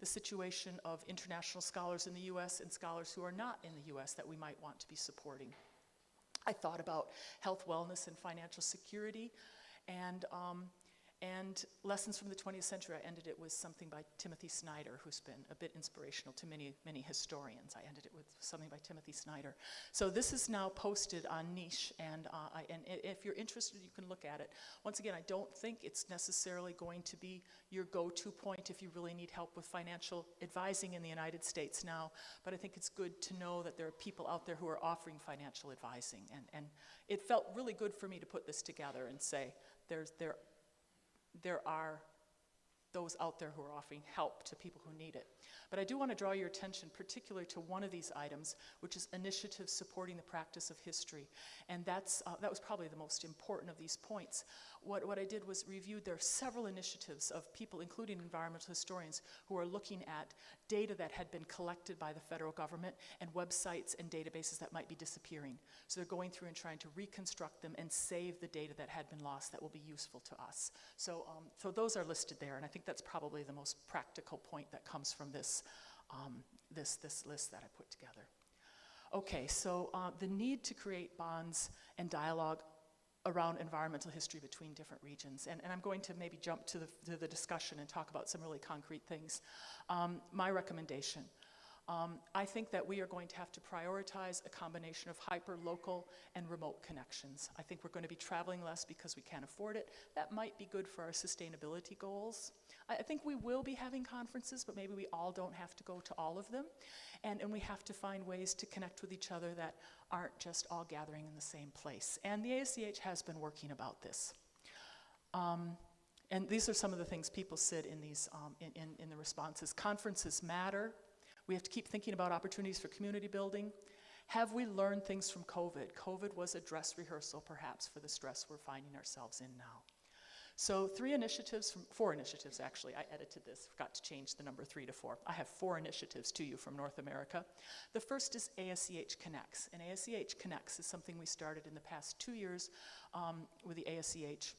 the situation of international scholars in the U.S. and scholars who are not in the U.S. that we might want to be supporting. I thought about health, wellness, and financial security, and lessons from the 20th century. I ended it with something by Timothy Snyder, who's been a bit inspirational to many, many historians. I ended it with something by Timothy Snyder. So this is now posted on Niche, and if you're interested, you can look at it. Once again, I don't think it's necessarily going to be your go-to point if you really need help with financial advising in the United States now, but I think it's good to know that there are people out there who are offering financial advising, and it felt really good for me to put this together and say, there are those out there who are offering help to people who need it. But I do want to draw your attention particularly to one of these items, which is initiatives supporting the practice of history. And that was probably the most important of these points. What I did was reviewed, there are several initiatives of people, including environmental historians, who are looking at data that had been collected by the federal government and websites and databases that might be disappearing. So they're going through and trying to reconstruct them and save the data that had been lost that will be useful to us. So those are listed there, and I think that's probably the most practical point that comes from this list that I put together. Okay, so the need to create bonds and dialogue around environmental history between different regions. And I'm going to maybe jump to the discussion and talk about some really concrete things. My recommendation, I think that we are going to have to prioritize a combination of hyper-local and remote connections. I think we're going to be traveling less because we can't afford it. That might be good for our sustainability goals. I think we will be having conferences, but maybe we all don't have to go to all of them. And we have to find ways to connect with each other that aren't just all gathering in the same place. And the ASCH has been working about this. And these are some of the things people said in these in the responses. Conferences matter. We have to keep thinking about opportunities for community building. Have we learned things from COVID? COVID was a dress rehearsal, perhaps, for the stress we're finding ourselves in now. So 4 initiatives actually, I edited this, forgot to change the number 3 to 4. I have 4 initiatives to you from North America. The first is ASCH Connects, and ASCH Connects is something we started in the past 2 years with the ASCH.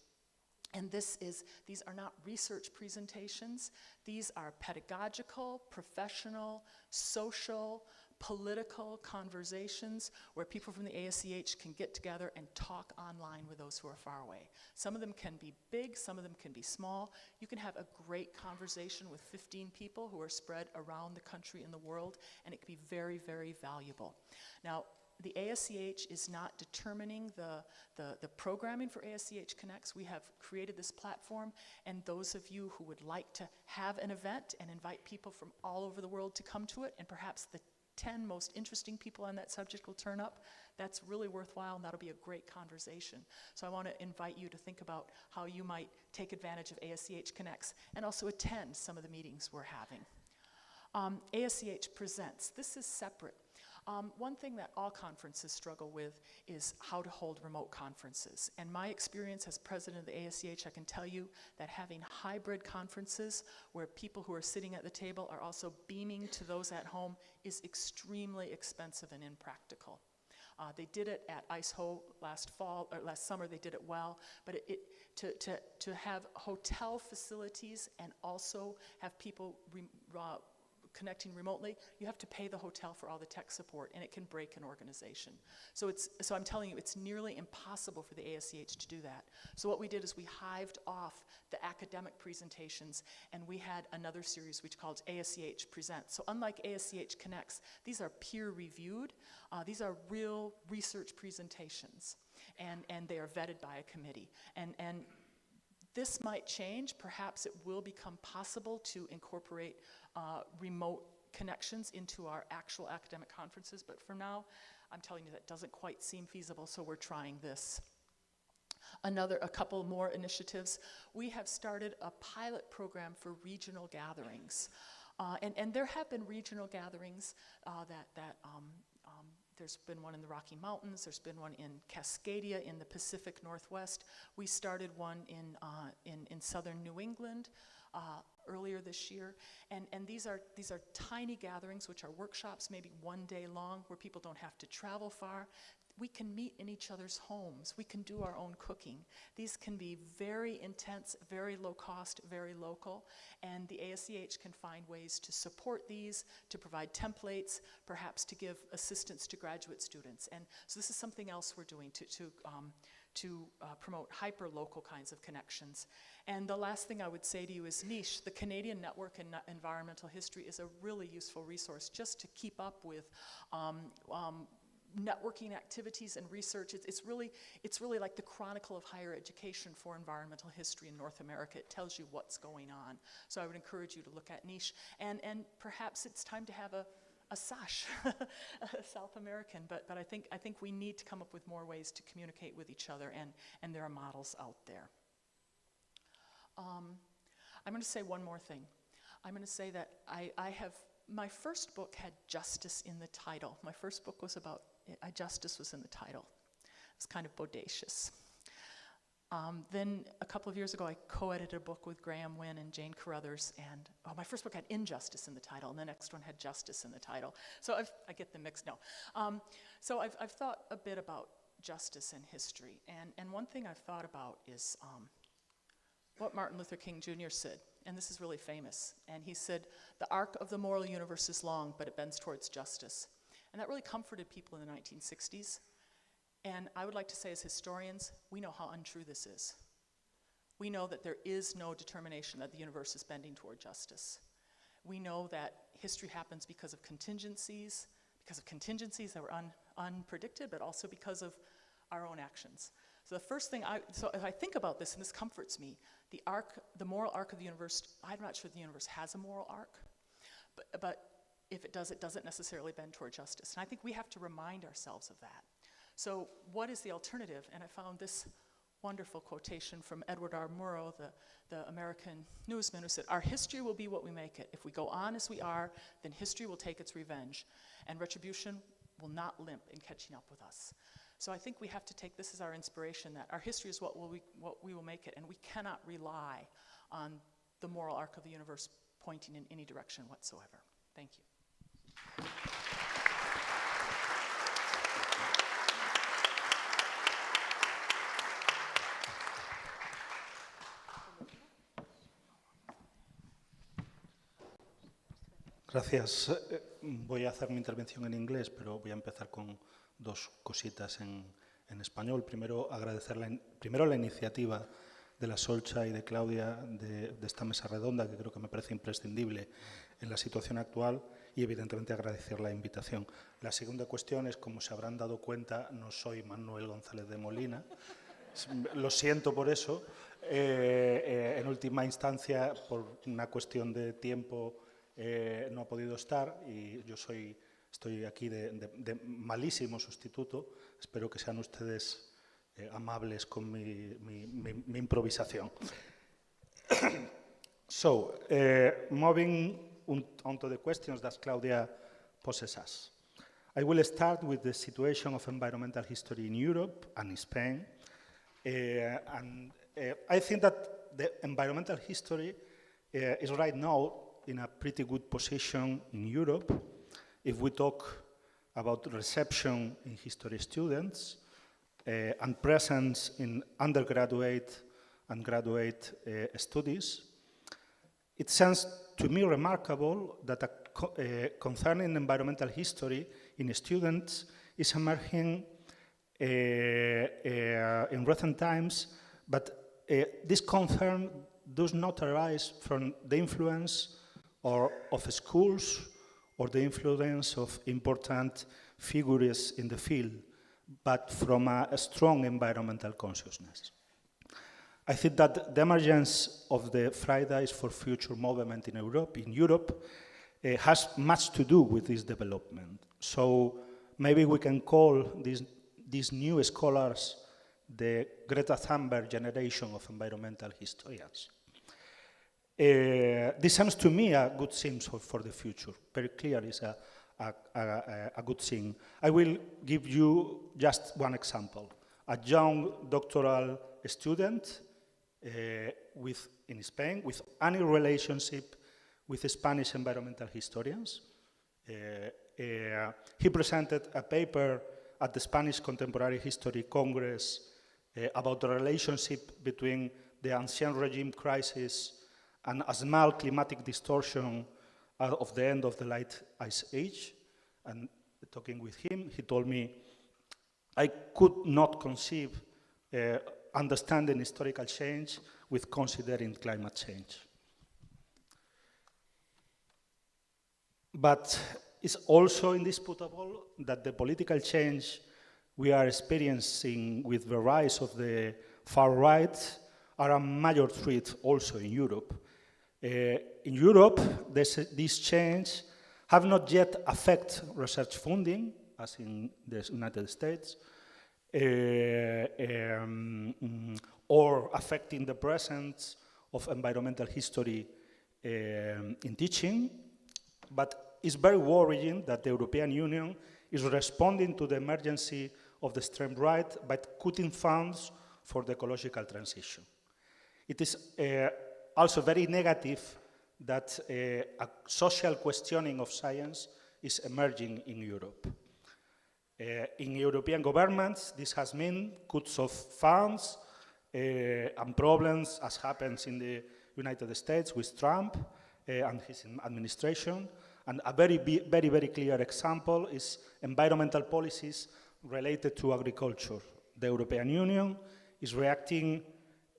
And these are not research presentations, these are pedagogical, professional, social, political conversations where people from the ASCH can get together and talk online with those who are far away. Some of them can be big, some of them can be small. You can have a great conversation with 15 people who are spread around the country and the world, and it can be very, very valuable. Now, the ASCH is not determining the programming for ASCH Connects. We have created this platform, and those of you who would like to have an event and invite people from all over the world to come to it, and perhaps the 10 most interesting people on that subject will turn up, that's really worthwhile, and that'll be a great conversation. So I want to invite you to think about how you might take advantage of ASCH Connects and also attend some of the meetings we're having. ASCH Presents, this is separate. One thing that all conferences struggle with is how to hold remote conferences. And my experience as president of the ASCH, I can tell you that having hybrid conferences where people who are sitting at the table are also beaming to those at home is extremely expensive and impractical. They did it at ICE-HO last summer, they did it well, but to have hotel facilities and also have people connecting remotely, you have to pay the hotel for all the tech support, and it can break an organization. So I'm telling you, it's nearly impossible for the ASCH to do that. So what we did is we hived off the academic presentations, and we had another series which called ASCH Presents. So unlike ASCH Connects, these are peer-reviewed. These are real research presentations, and they are vetted by a committee. And this might change. Perhaps it will become possible to incorporate remote connections into our actual academic conferences, but for now, I'm telling you that doesn't quite seem feasible, so we're trying this. A couple more initiatives. We have started a pilot program for regional gatherings. And there have been regional gatherings there's been one in the Rocky Mountains, there's been one in Cascadia in the Pacific Northwest. We started one in southern New England earlier this year. And these are tiny gatherings, which are workshops, maybe one day long, where people don't have to travel far. We can meet in each other's homes. We can do our own cooking. These can be very intense, very low cost, very local, and the ASCH can find ways to support these, to provide templates, perhaps to give assistance to graduate students. And so this is something else we're doing to promote hyper-local kinds of connections. And the last thing I would say to you is niche. The Canadian Network in Environmental History is a really useful resource just to keep up with networking activities and research. It's really like the Chronicle of Higher Education for environmental history in North America. It tells you what's going on. So I would encourage you to look at niche. And perhaps it's time to have a SASH, South American, but I think we need to come up with more ways to communicate with each other, and there are models out there. I'm going to say one more thing. I'm going to say that my first book had justice in the title. My first book was about justice was in the title. It was kind of bodacious. Then a couple of years ago, I co-edited a book with Graham Wynne and Jane Carruthers, and my first book had injustice in the title, and the next one had justice in the title. So I get them mixed now. So I've thought a bit about justice and history, and one thing I've thought about is what Martin Luther King Jr. said, and this is really famous, and he said, "The arc of the moral universe is long, but it bends towards justice." And that really comforted people in the 1960s. And I would like to say, as historians, we know how untrue this is. We know that there is no determination that the universe is bending toward justice. We know that history happens because of contingencies that were unpredicted, but also because of our own actions. So the first thing, so if I think about this, and this comforts me, the moral arc of the universe, I'm not sure the universe has a moral arc, but if it doesn't necessarily bend toward justice. And I think we have to remind ourselves of that. So what is the alternative? And I found this wonderful quotation from Edward R. Murrow, the American newsman, who said, "Our history will be what we make it. If we go on as we are, then history will take its revenge, and retribution will not limp in catching up with us." So I think we have to take this as our inspiration, that our history is what we will make it, and we cannot rely on the moral arc of the universe pointing in any direction whatsoever. Thank you. Gracias. Voy a hacer mi intervención en inglés, pero voy a empezar con dos cositas en español. Primero, agradecer la iniciativa de la Solcha y de Claudia de esta mesa redonda, que creo que me parece imprescindible en la situación actual, y evidentemente agradecer la invitación. La segunda cuestión es, como se habrán dado cuenta, no soy Manuel González de Molina. Lo siento por eso. En última instancia, por una cuestión de tiempo, no ha podido estar, y yo estoy aquí de malísimo sustituto. Espero que sean ustedes amables con mi improvisación. So, moving on to the questions that Claudia poses us. I will start with the situation of environmental history in Europe and in Spain. I think that the environmental history is right now in a pretty good position in Europe. If we talk about reception in history students and presence in undergraduate and graduate studies, it seems to me remarkable that concerning environmental history in students is emerging in recent times, but this concern does not arise from the influence of schools or the influence of important figures in the field, but from a strong environmental consciousness. I think that the emergence of the Fridays for Future movement in Europe has much to do with this development. So maybe we can call these new scholars the Greta Thunberg generation of environmental historians. This seems to me a good thing for the future. Very clear is a good thing. I will give you just one example. A young doctoral student in Spain with any relationship with Spanish environmental historians. He presented a paper at the Spanish Contemporary History Congress about the relationship between the ancien regime crisis and a small climatic distortion of the end of the late Ice Age. And talking with him, he told me, I could not conceive understanding historical change with considering climate change. But it's also indisputable that the political change we are experiencing with the rise of the far right are a major threat also in Europe. In Europe, this change have not yet affected research funding, as in the United States, or affecting the presence of environmental history in teaching, but it's very worrying that the European Union is responding to the emergency of the extreme right by cutting funds for the ecological transition. It is also very negative that a social questioning of science is emerging in Europe. In European governments, this has meant cuts of funds and problems, as happens in the United States with Trump and his administration. And a very clear example is environmental policies related to agriculture. The European Union is reacting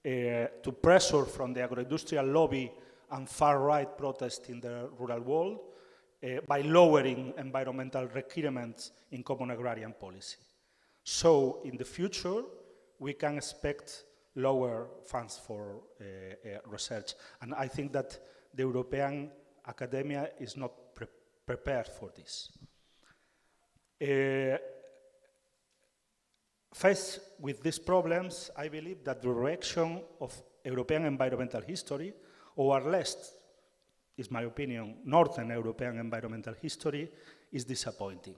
to pressure from the agro-industrial lobby and far-right protests in the rural world by lowering environmental requirements in common agrarian policy. So in the future, we can expect lower funds for research. And I think that the European academia is not prepared for this. Faced with these problems, I believe that the reaction of European environmental history, or at least, is my opinion, Northern European environmental history, is disappointing.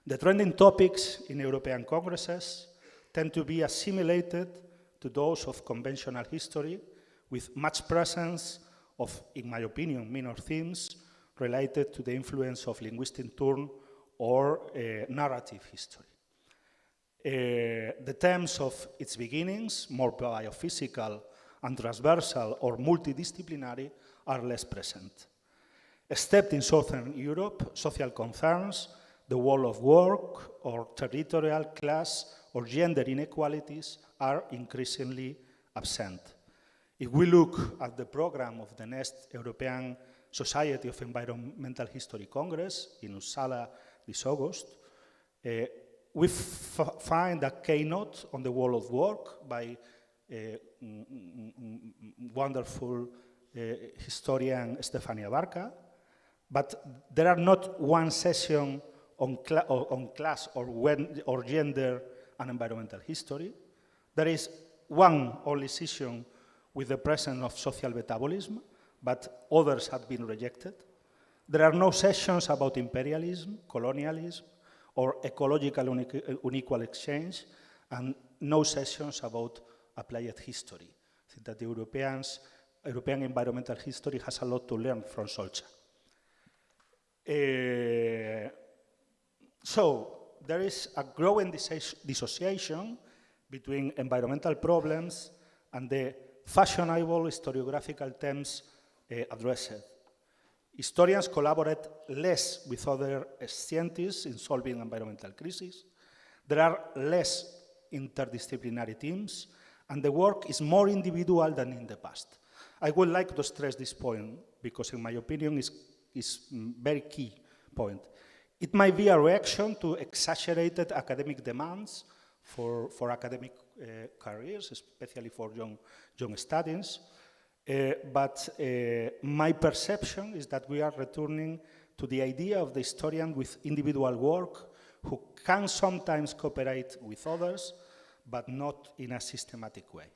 The trending topics in European congresses tend to be assimilated to those of conventional history, with much presence of, in my opinion, minor themes related to the influence of linguistic turn or narrative history. The themes of its beginnings, more biophysical and transversal or multidisciplinary, are less present. Except in Southern Europe, social concerns, the world of work, or territorial, class, or gender inequalities are increasingly absent. If we look at the program of the next European Society of Environmental History Congress in Uppsala this August, we find a keynote on the world of work by wonderful historian Stefania Barca, but there are not one session on class or gender and environmental history. There is one only session with the presence of social metabolism, but others have been rejected. There are no sessions about imperialism, colonialism, or ecological unequal exchange, and no sessions about applied history. I think that the European environmental history has a lot to learn from Solcha. So there is a growing dissociation between environmental problems and the fashionable historiographical themes addressed. Historians collaborate less with other scientists in solving environmental crises. There are less interdisciplinary teams, and the work is more individual than in the past. I would like to stress this point because, in my opinion, is very key point. It might be a reaction to exaggerated academic demands for academic careers, especially for young students. But my perception is that we are returning to the idea of the historian with individual work who can sometimes cooperate with others, but not in a systematic way.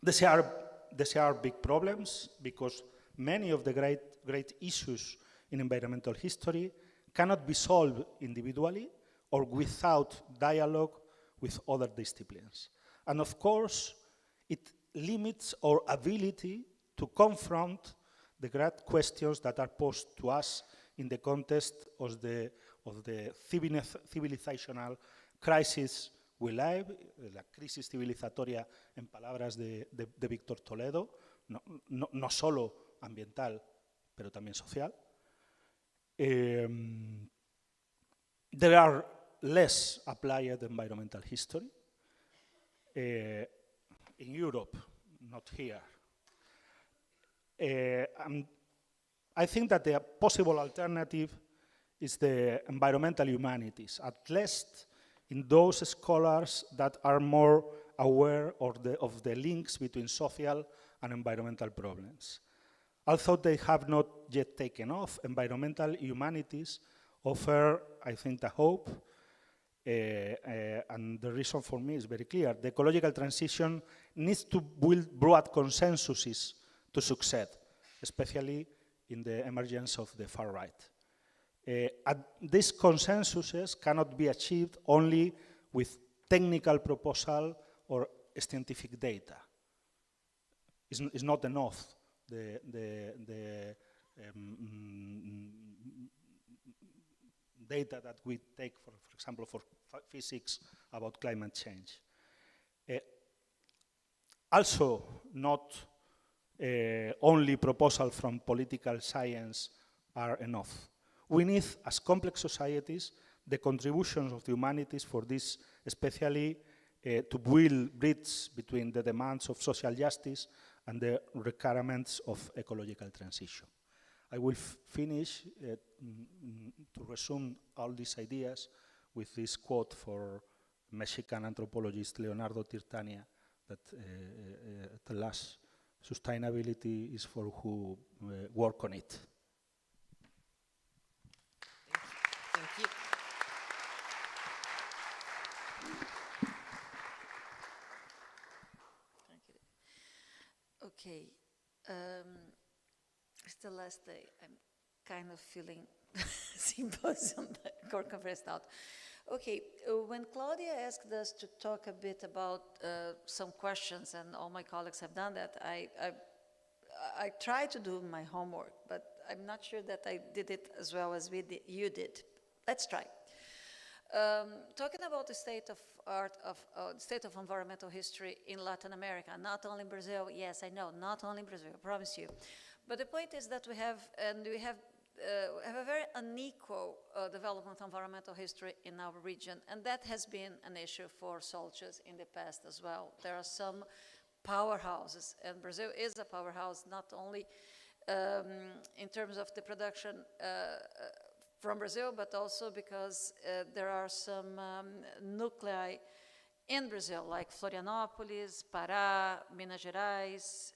These are big problems because many of the great issues in environmental history cannot be solved individually or without dialogue with other disciplines. And of course, it limits our ability to confront the great questions that are posed to us in the context of the civilizational crisis we live, la crisis civilizatoria en palabras de Víctor Toledo, no solo ambiental, pero también social. There are less applied environmental history in Europe, not here. I think that the possible alternative is the environmental humanities, at least in those scholars that are more aware of the links between social and environmental problems. Although they have not yet taken off, environmental humanities offer, I think, the hope, and the reason for me is very clear. The ecological transition needs to build broad consensuses to succeed, especially in the emergence of the far right. These consensuses cannot be achieved only with technical proposal or scientific data. It's not enough the data that we take, for example, for physics about climate change. Also, not only proposals from political science are enough. We need, as complex societies, the contributions of the humanities for this, especially to build bridges between the demands of social justice and the requirements of ecological transition. I will finish to resume all these ideas with this quote for Mexican anthropologist Leonardo Tirtania that tells us sustainability is for who work on it. Thank you. Thank you. Okay. It's the last day. I'm kind of feeling symposium, conference out. Okay, when Claudia asked us to talk a bit about some questions, and all my colleagues have done that, I tried to do my homework, but I'm not sure that I did it as well as you did. Let's try. Talking about the state of art, state of environmental history in Latin America, not only in Brazil. Yes, I know, not only in Brazil, I promise you. But the point is that we have a very unequal development of environmental history in our region, and that has been an issue for Soldiers in the past as well. There are some powerhouses, and Brazil is a powerhouse, not only in terms of the production from Brazil, but also because there are some nuclei in Brazil, like Florianópolis, Pará, Minas Gerais,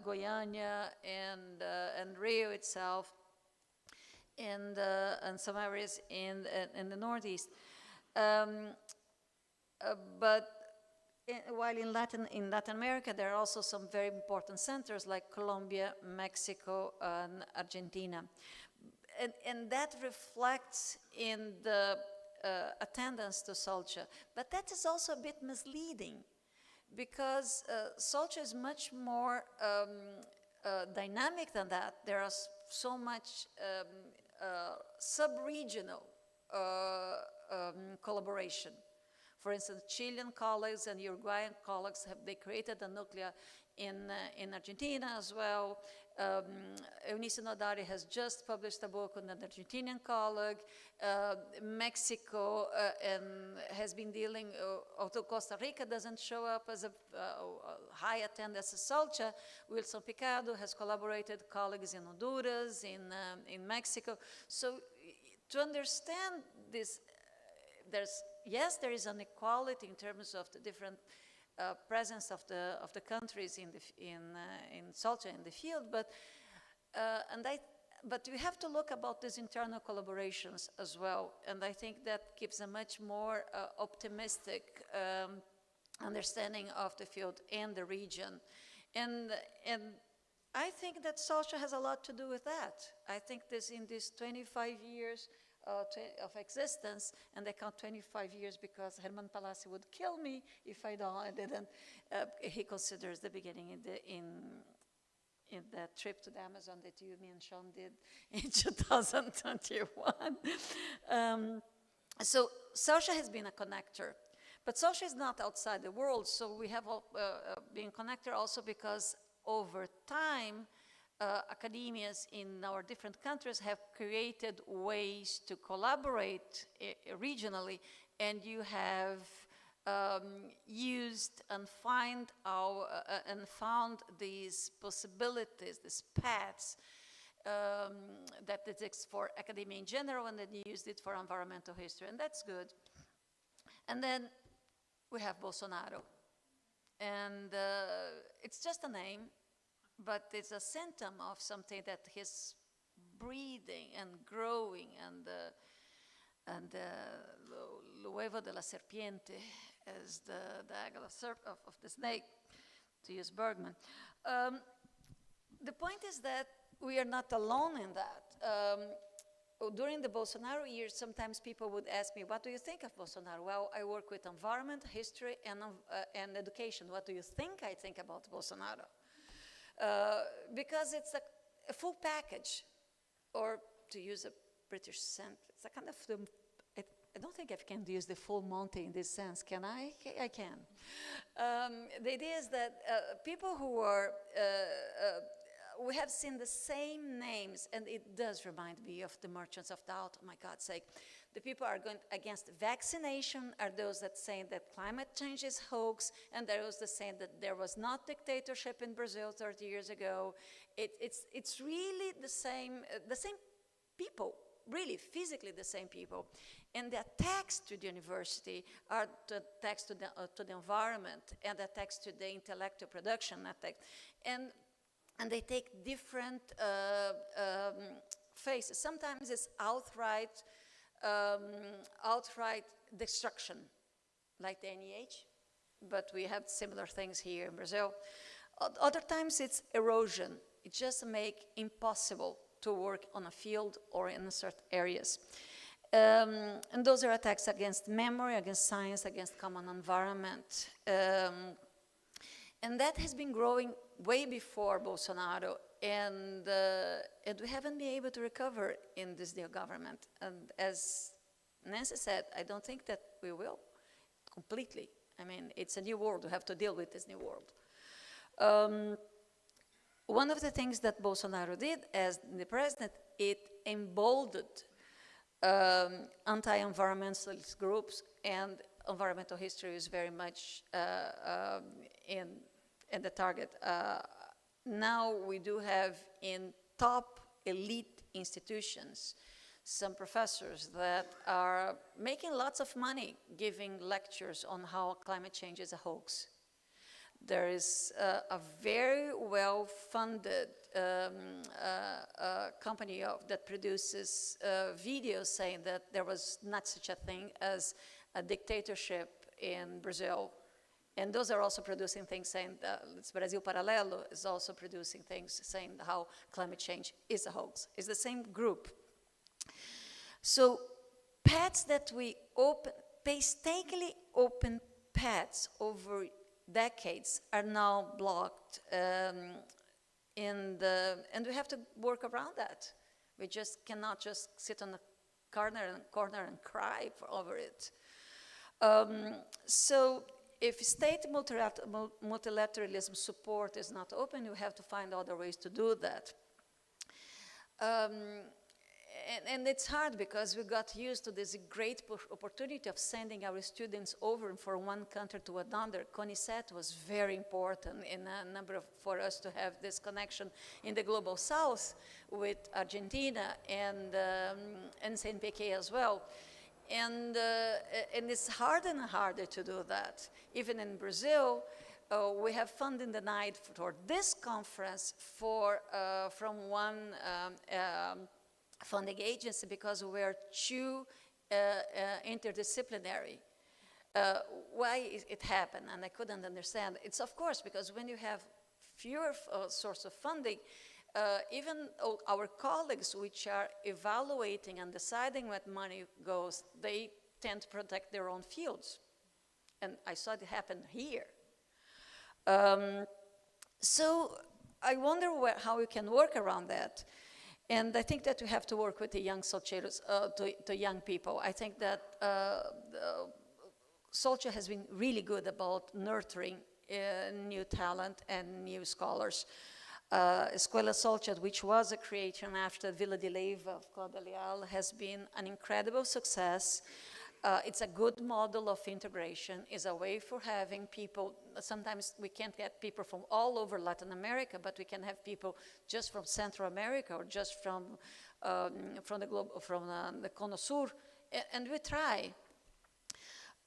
Goiânia, and Rio itself, and some areas in the Northeast. But while in Latin America, there are also some very important centers like Colombia, Mexico, and Argentina. And that reflects in the attendance to Solcha. But that is also a bit misleading, because Solcha is much more dynamic than that. There are so much sub-regional collaboration. For instance, Chilean colleagues and Uruguayan colleagues they created a nucleus in Argentina as well. Eunice Nodari has just published a book on an Argentinian colleague. Mexico has been dealing, although Costa Rica doesn't show up as a high attendance as Solcha, Wilson Picado has collaborated with colleagues in Honduras, in Mexico. So to understand this, there is an equality in terms of the different presence of the countries in Solcha in the field, but and but we have to look about these internal collaborations as well, and I think that gives a much more optimistic understanding of the field and the region. And I think that social has a lot to do with that. I think in these 25 years of existence, and I count 25 years because Herman Palassi would kill me if I didn't. He considers the beginning in that trip to the Amazon that you, me, and Sean did in 2021. So social has been a connector. But social is not outside the world, so we have been connected also because over time, academias in our different countries have created ways to collaborate regionally, and you have used and found these possibilities, these paths that exist for academia in general, and then you used it for environmental history, and that's good. And then we have Bolsonaro, and it's just a name, but it's a symptom of something that he's breathing and growing, and l'uovo de la serpiente, as the egg of the snake, to use Bergman. The point is that we are not alone in that. During the Bolsonaro years, sometimes people would ask me, what do you think of Bolsonaro? Well, I work with environment, history, and education. What do you think I think about Bolsonaro? Because it's a full package, or to use a British sense, it's a kind of, I don't think I can use the full Monty in this sense, can I? I can. The idea is that people who are, we have seen the same names, and it does remind me of the merchants of doubt, oh my God's sake. The people are going against vaccination are those that say that climate change is hoax, and those that say that there was not dictatorship in Brazil 30 years ago. It's really the same people, really physically the same people. And the attacks to the university are the attacks to the environment, and the attacks to the intellectual production attack. And they take different faces. Sometimes it's outright destruction, like the NEH, but we have similar things here in Brazil. Other times it's erosion. It just makes impossible to work on a field or in certain areas. And those are attacks against memory, against science, against common environment. And that has been growing way before Bolsonaro, and we haven't been able to recover in this new government. And as Nancy said, I don't think that we will completely. I mean, it's a new world. We have to deal with this new world. One of the things that Bolsonaro did as the president, it emboldened anti-environmentalist groups, and environmental history is very much in the target. Now we do have in top elite institutions some professors that are making lots of money giving lectures on how climate change is a hoax. There is a very well-funded company that produces videos saying that there was not such a thing as a dictatorship in Brazil. And those are also producing things saying that Brasil Paralelo is also producing things saying how climate change is a hoax. It's the same group. So paths that we painstakingly open paths over decades are now blocked, and we have to work around that. We just cannot just sit on a corner and cry over it. So if state multilateralism support is not open, you have to find other ways to do that. And it's hard because we got used to this great opportunity of sending our students over from one country to another. CONICET was very important in a number for us to have this connection in the global south with Argentina and CNPq as well. And it's harder and harder to do that. Even in Brazil, we have funding denied for this conference from one funding agency because we are too interdisciplinary. Why it happened, and I couldn't understand. It's of course because when you have fewer source of funding, even our colleagues which are evaluating and deciding where money goes, they tend to protect their own fields. And I saw it happen here. So I wonder how we can work around that. And I think that we have to work with the young Solcheros, to young people. I think that Solcha has been really good about nurturing new talent and new scholars. Escola Solcha, which was a creation after Vila de Leiva of Cláudia Leal, has been an incredible success. It's a good model of integration. It's a way for having people. Sometimes we can't get people from all over Latin America, but we can have people just from Central America or just from the Cono Sur, and we try.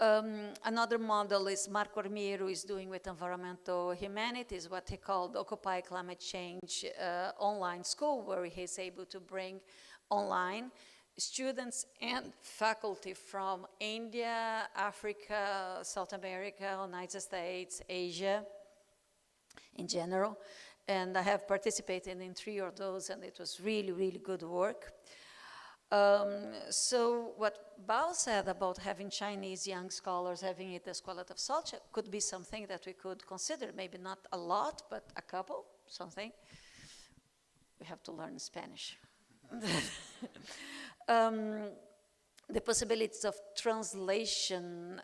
Another model is Marco Armiro is doing with environmental humanities, what he called Occupy Climate Change online school, where he is able to bring online students and faculty from India, Africa, South America, United States, Asia in general. And I have participated in 3 of those, and it was really, really good work. So what Bao said about having Chinese young scholars having it as Escola of Solcha could be something that we could consider, maybe not a lot, but a couple, something. We have to learn Spanish. The possibilities of translation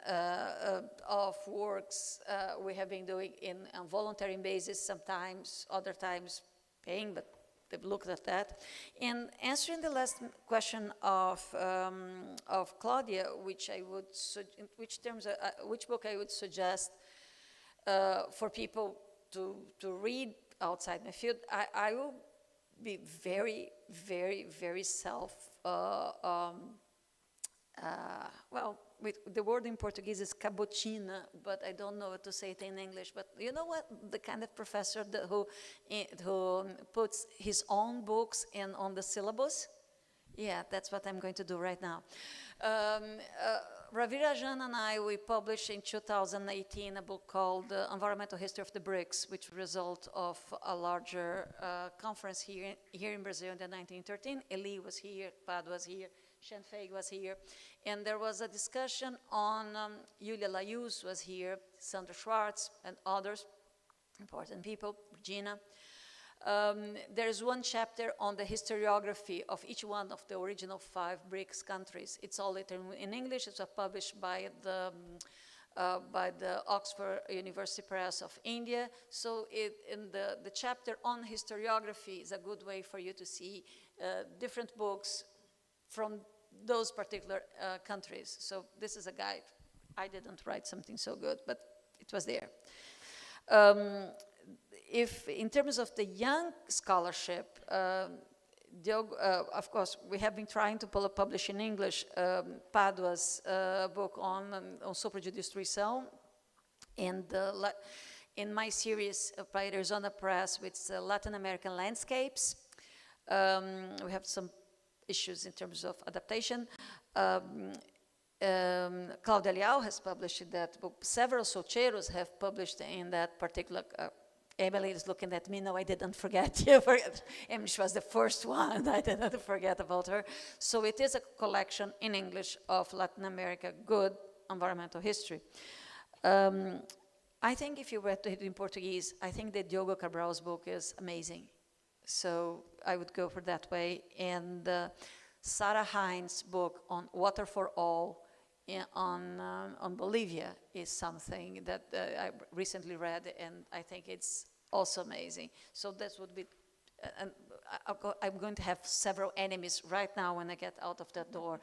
of works we have been doing on voluntary basis sometimes, other times paying, but they've looked at that. And answering the last question of Claudia, which book I would suggest for people to read outside my field, I will be very, very, very the word in Portuguese is cabotina, but I don't know how to say it in English. But you know what? The kind of professor who puts his own books on the syllabus? Yeah, that's what I'm going to do right now. Ravi Rajan and we published in 2018 a book called Environmental History of the BRICS, which result of a larger conference here in Brazil in 1913. Eli was here, Pad was here, Shenfei was here, and there was a discussion on, Julia Laius was here, Sandra Schwartz, and others, important people, Regina. There's one chapter on the historiography of each one of the original 5 BRICS countries. It's all written in English. It was published by the Oxford University Press of India. So in the chapter on historiography is a good way for you to see different books from those particular countries. So this is a guide. I didn't write something so good, but it was there. If in terms of the young scholarship, of course, we have been trying to publish in English Padua's book on Sopra-Judice Tuição, and in my series by Arizona Press with Latin American landscapes. We have some issues in terms of adaptation. Cláudia Leal has published that book. Several Solcheros have published in that particular. Emily is looking at me. No, I didn't forget you. Emily, she was the first one. I didn't forget about her. So it is a collection in English of Latin America, good environmental history. I think if you read it in Portuguese, I think that Diogo Cabral's book is amazing. So I would go for that way. And Sarah Hines' book on Water for All on Bolivia is something that I recently read, and I think it's also amazing. So that would be, I'm going to have several enemies right now when I get out of that door.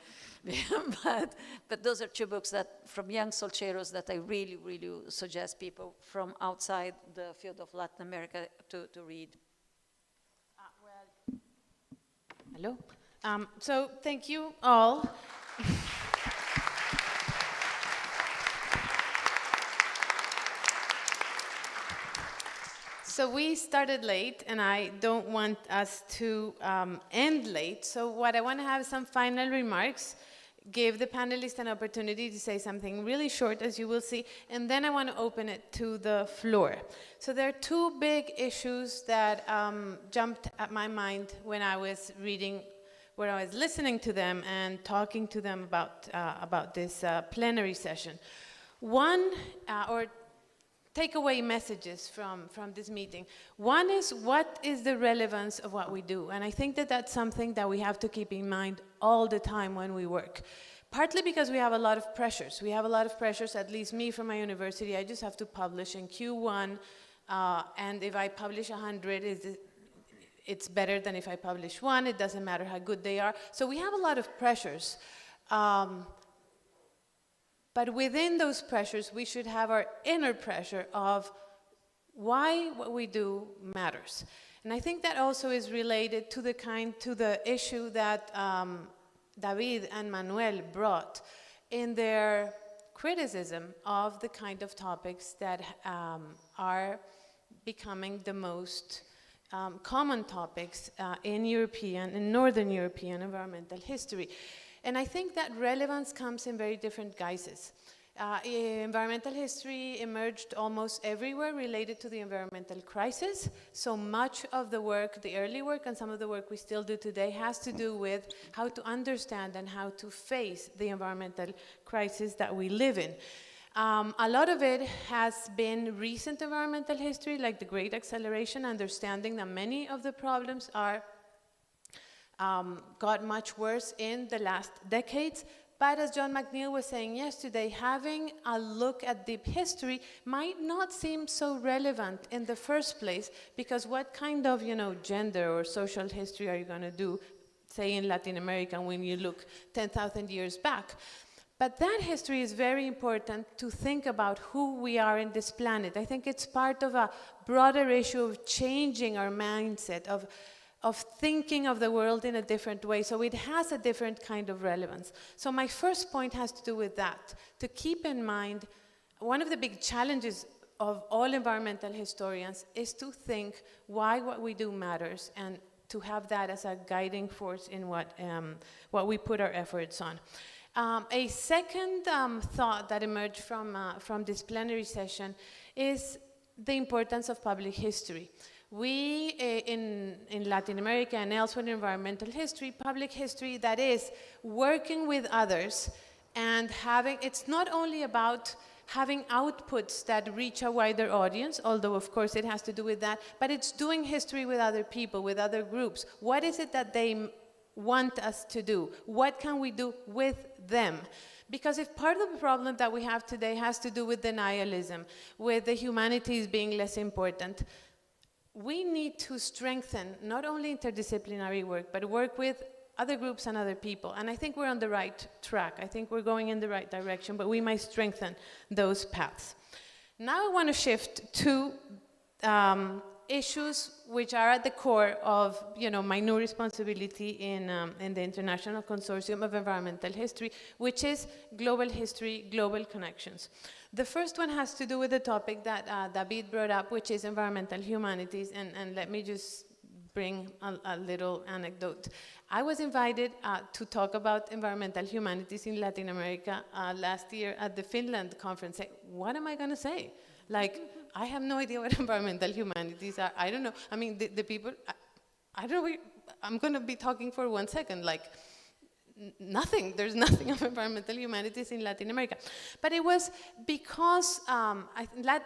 but those are 2 books that from young Solcheros that I really, really suggest people from outside the field of Latin America to read. Hello. So thank you all. So we started late, and I don't want us to end late. So what I want to have some final remarks, give the panelists an opportunity to say something really short, as you will see, and then I want to open it to the floor. So there are two big issues that jumped at my mind when I was reading, where I was listening to them and talking to them about this plenary session. One, or takeaway messages from this meeting. One is, what is the relevance of what we do? And I think that that's something that we have to keep in mind all the time when we work. Partly because we have a lot of pressures. We have a lot of pressures, at least me from my university. I just have to publish in Q1, and if I publish 100, it's better than if I publish one. It doesn't matter how good they are. So we have a lot of pressures. But within those pressures, we should have our inner pressure of why what we do matters. And I think that also is related to the issue that David and Manuel brought in their criticism of the kind of topics that are becoming the most common topics in Northern European environmental history. And I think that relevance comes in very different guises. Environmental history emerged almost everywhere related to the environmental crisis. So much of the work, the early work, and some of the work we still do today has to do with how to understand and how to face the environmental crisis that we live in. A lot of it has been recent environmental history, like the Great Acceleration, understanding that many of the problems got much worse in the last decades. But as John McNeill was saying yesterday, having a look at deep history might not seem so relevant in the first place, because what kind of, gender or social history are you going to do, say in Latin America, when you look 10,000 years back? But that history is very important to think about who we are in this planet. I think it's part of a broader issue of changing our mindset, of thinking of the world in a different way, so it has a different kind of relevance. So my first point has to do with that, to keep in mind one of the big challenges of all environmental historians is to think why what we do matters, and to have that as a guiding force in what we put our efforts on. A second thought that emerged from this plenary session is the importance of public history. We, in Latin America and elsewhere in environmental history, public history that is working with others and it's not only about having outputs that reach a wider audience, although of course it has to do with that, but it's doing history with other people, with other groups. What is it that they want us to do? What can we do with them? Because if part of the problem that we have today has to do with denialism, with the humanities being less important, we need to strengthen not only interdisciplinary work, but work with other groups and other people. And I think we're on the right track. I think we're going in the right direction, but we might strengthen those paths. Now I want to shift to issues which are at the core of my new responsibility in the International Consortium of Environmental History, which is global history, global connections. The first one has to do with the topic that David brought up, which is environmental humanities, and let me just bring a little anecdote. I was invited to talk about environmental humanities in Latin America last year at the Finland conference. What am I going to say? I have no idea what environmental humanities are. I don't know. I mean, the people, I don't know. I'm going to be talking for 1 second, nothing. There's nothing of environmental humanities in Latin America. But it was because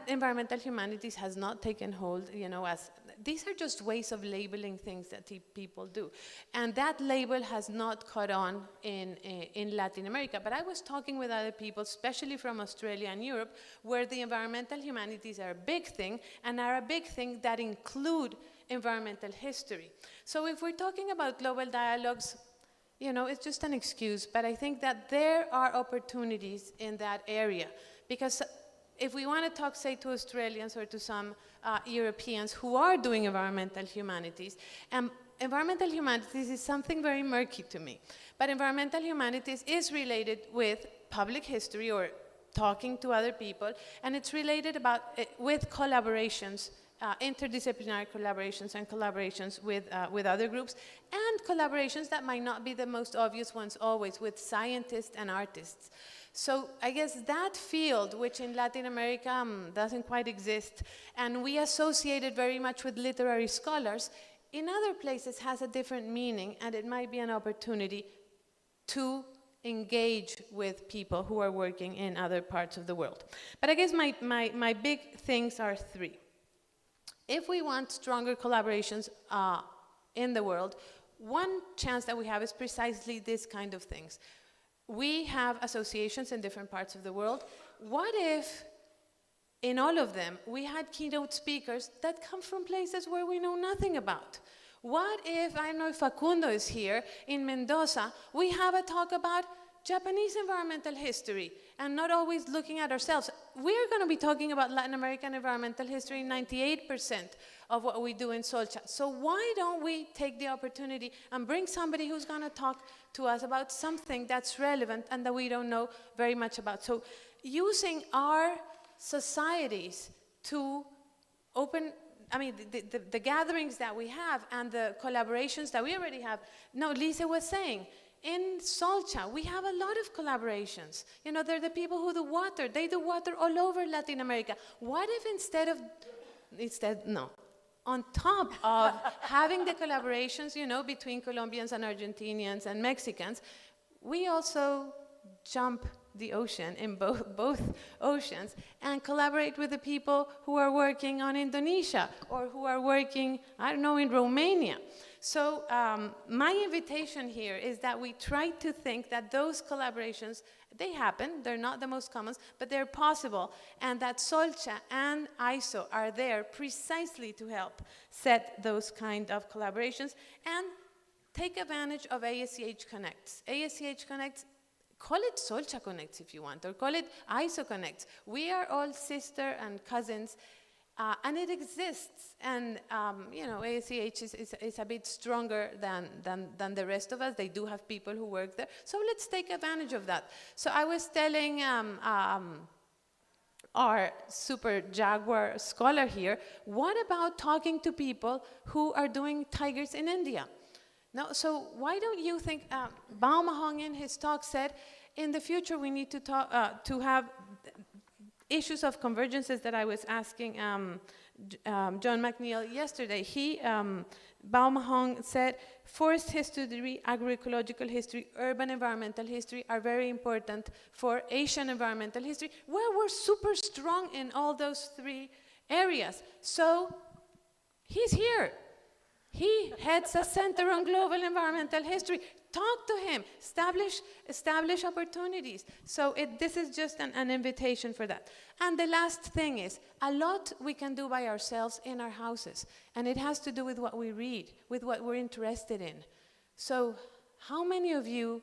environmental humanities has not taken hold, as these are just ways of labeling things that people do. And that label has not caught on in Latin America. But I was talking with other people, especially from Australia and Europe, where the environmental humanities are a big thing, and are a big thing that include environmental history. So if we're talking about global dialogues, it's just an excuse, but I think that there are opportunities in that area. Because if we want to talk, say, to Australians or to some Europeans who are doing environmental humanities, environmental humanities is something very murky to me. But environmental humanities is related with public history or talking to other people, and it's related with collaborations interdisciplinary collaborations and collaborations with other groups, and collaborations that might not be the most obvious ones always, with scientists and artists. So I guess that field, which in Latin America doesn't quite exist, and we associate it very much with literary scholars, in other places has a different meaning, and it might be an opportunity to engage with people who are working in other parts of the world. But I guess my big things are three. If we want stronger collaborations in the world, one chance that we have is precisely this kind of things. We have associations in different parts of the world. What if in all of them we had keynote speakers that come from places where we know nothing about? What if, I know Facundo is here, in Mendoza, we have a talk about Japanese environmental history and not always looking at ourselves. We're going to be talking about Latin American environmental history 98% of what we do in Solcha. So why don't we take the opportunity and bring somebody who's going to talk to us about something that's relevant and that we don't know very much about. So using our societies to open, I mean, the gatherings that we have and the collaborations that we already have. No, Lisa was saying, in Solcha, we have a lot of collaborations. You know, they're the people who do water. They do water all over Latin America. What if on top of having the collaborations, you know, between Colombians and Argentinians and Mexicans, we also jump the ocean in both oceans and collaborate with the people who are working on Indonesia or who are working, I don't know, in Romania. So my invitation here is that we try to think that those collaborations, they happen, they're not the most common, but they're possible, and that Solcha and ISO are there precisely to help set those kind of collaborations and take advantage of ASCH Connects. ASCH Connects, call it Solcha Connects if you want, or call it ISO Connects. We are all sister and cousins, and it exists. And you know, ASCH is a bit stronger than the rest of us. They do have people who work there. So let's take advantage of that. So I was telling our super jaguar scholar here, what about talking to people who are doing tigers in India? Now, so why don't you think, Bao Mahong in his talk said, in the future we need to talk, to have issues of convergences that I was asking John McNeil yesterday. Bao Mahong said, forest history, agroecological history, urban environmental history are very important for Asian environmental history. Well, we're super strong in all those three areas. So he's here. He heads a center on global environmental history. Talk to him, establish opportunities. So this is just an invitation for that. And the last thing is, a lot we can do by ourselves in our houses. And it has to do with what we read, with what we're interested in. So how many of you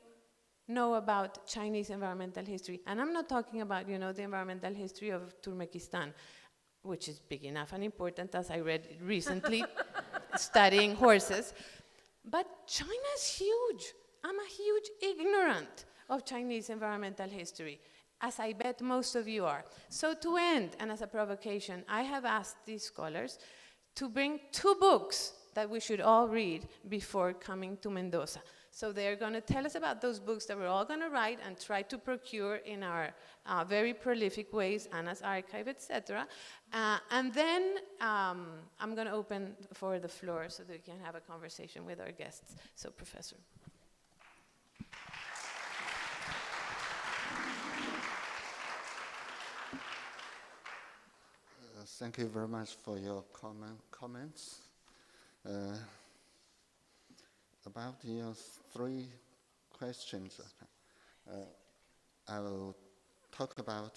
know about Chinese environmental history? And I'm not talking about, you know, the environmental history of Turkmenistan, which is big enough and important, as I read recently, studying horses. But China is huge. I'm a huge ignorant of Chinese environmental history, as I bet most of you are. So to end, and as a provocation, I have asked these scholars to bring 2 books that we should all read before coming to Mendoza. So they're going to tell us about those books that we're all going to write and try to procure in our very prolific ways, Anna's archive, etc. And then I'm going to open for the floor so that we can have a conversation with our guests. So, Professor. Thank you very much for your comments. About your 3 questions, I will talk about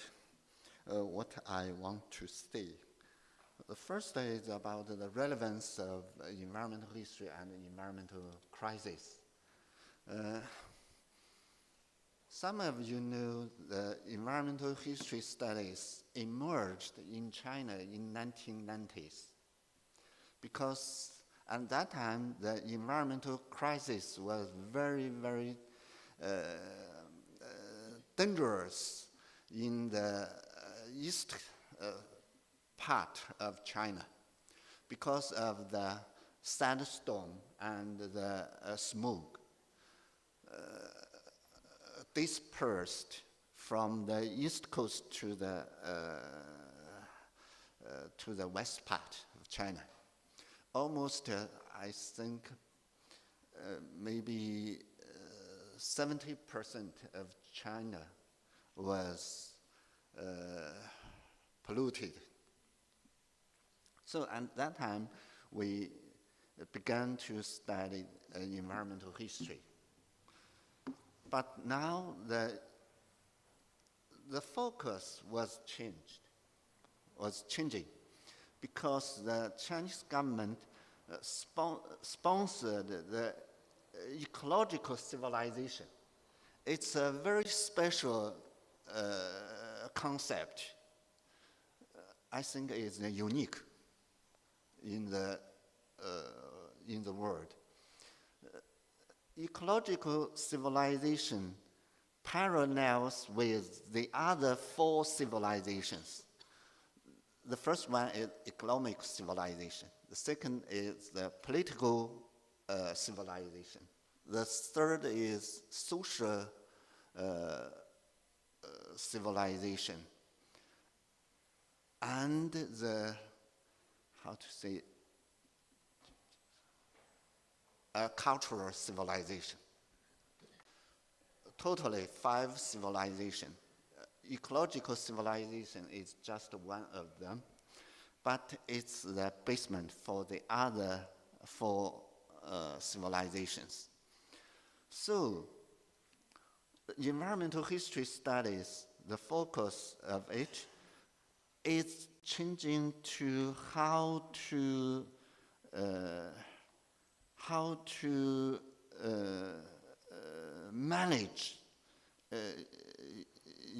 what I want to say. The first is about the relevance of environmental history and environmental crisis. Some of you know the environmental history studies emerged in China in 1990s because at that time the environmental crisis was very, very dangerous in the east part of China. because of the sandstorm and the smoke dispersed from the east coast to the west part of China. Almost, I think, maybe 70% of China was polluted. So at that time, we began to study environmental history. But now the focus was changing, because the Chinese government sponsored the ecological civilization. It's a very special concept. I think it's unique in the world. Ecological civilization parallels with the other 4 civilizations. The first one is economic civilization. The second is the political civilization. The third is social civilization. And the, cultural civilization. Totally 5 civilizations. Ecological civilization is just one of them, but it's the basement for the other 4 civilizations. So, environmental history studies, the focus of it is changing to how to manage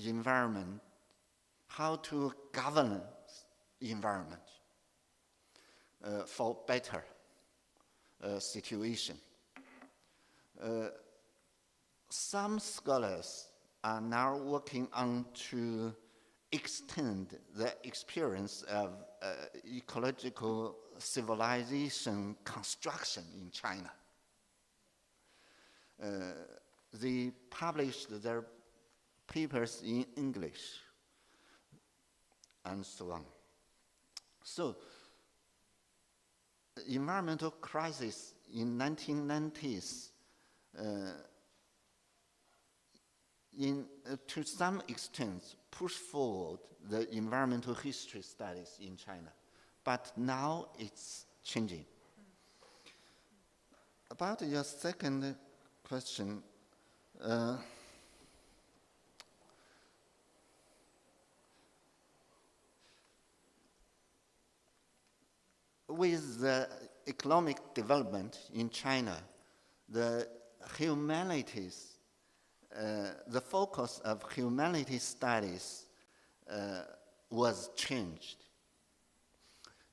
environment, how to govern environment for better situation. Some scholars are now working on to extend the experience of ecological civilization construction in China. They published their papers in English and so on. So, environmental crisis in 1990s to some extent pushed forward the environmental history studies in China, but now it's changing. About your second question, with the economic development in China, the humanities, the focus of humanities studies was changed.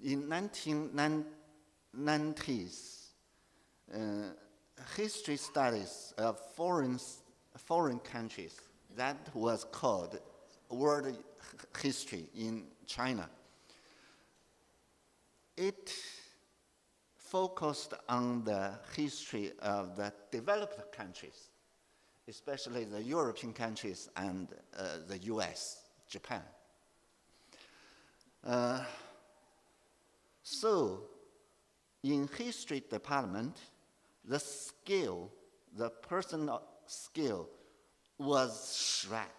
In 1990s, history studies of foreign countries, that was called world history in China. It focused on the history of the developed countries, especially the European countries and the US, Japan. So, in history department, the skill, the personal skill was shrank.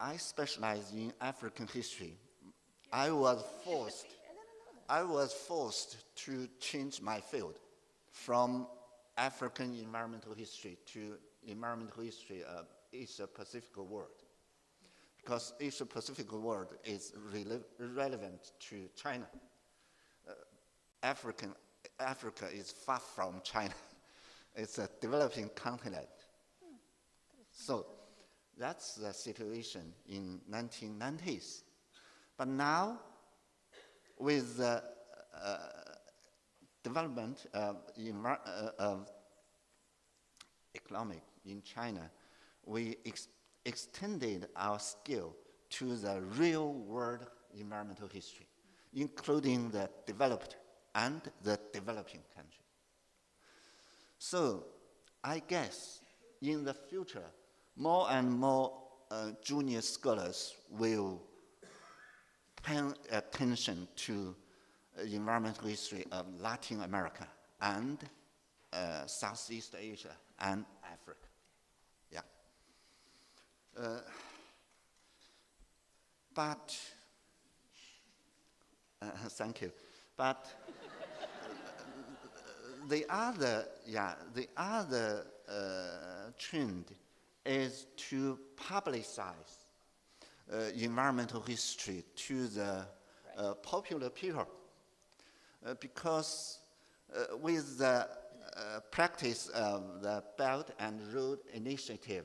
I specialize in African history. I was forced to change my field from African environmental history to environmental history of Asia-Pacific world, because Asia-Pacific world is relevant to China. Africa is far from China. It's a developing continent. So that's the situation in 1990s. But now, with the development of economic in China, we extended our skill to the real world environmental history. including the developed and the developing countries. So I guess in the future, more and more junior scholars will pay attention to environmental history of Latin America and Southeast Asia and Africa. Yeah. But thank you. But the other trend is to publicize environmental history to the popular people, because with the practice of the Belt and Road Initiative,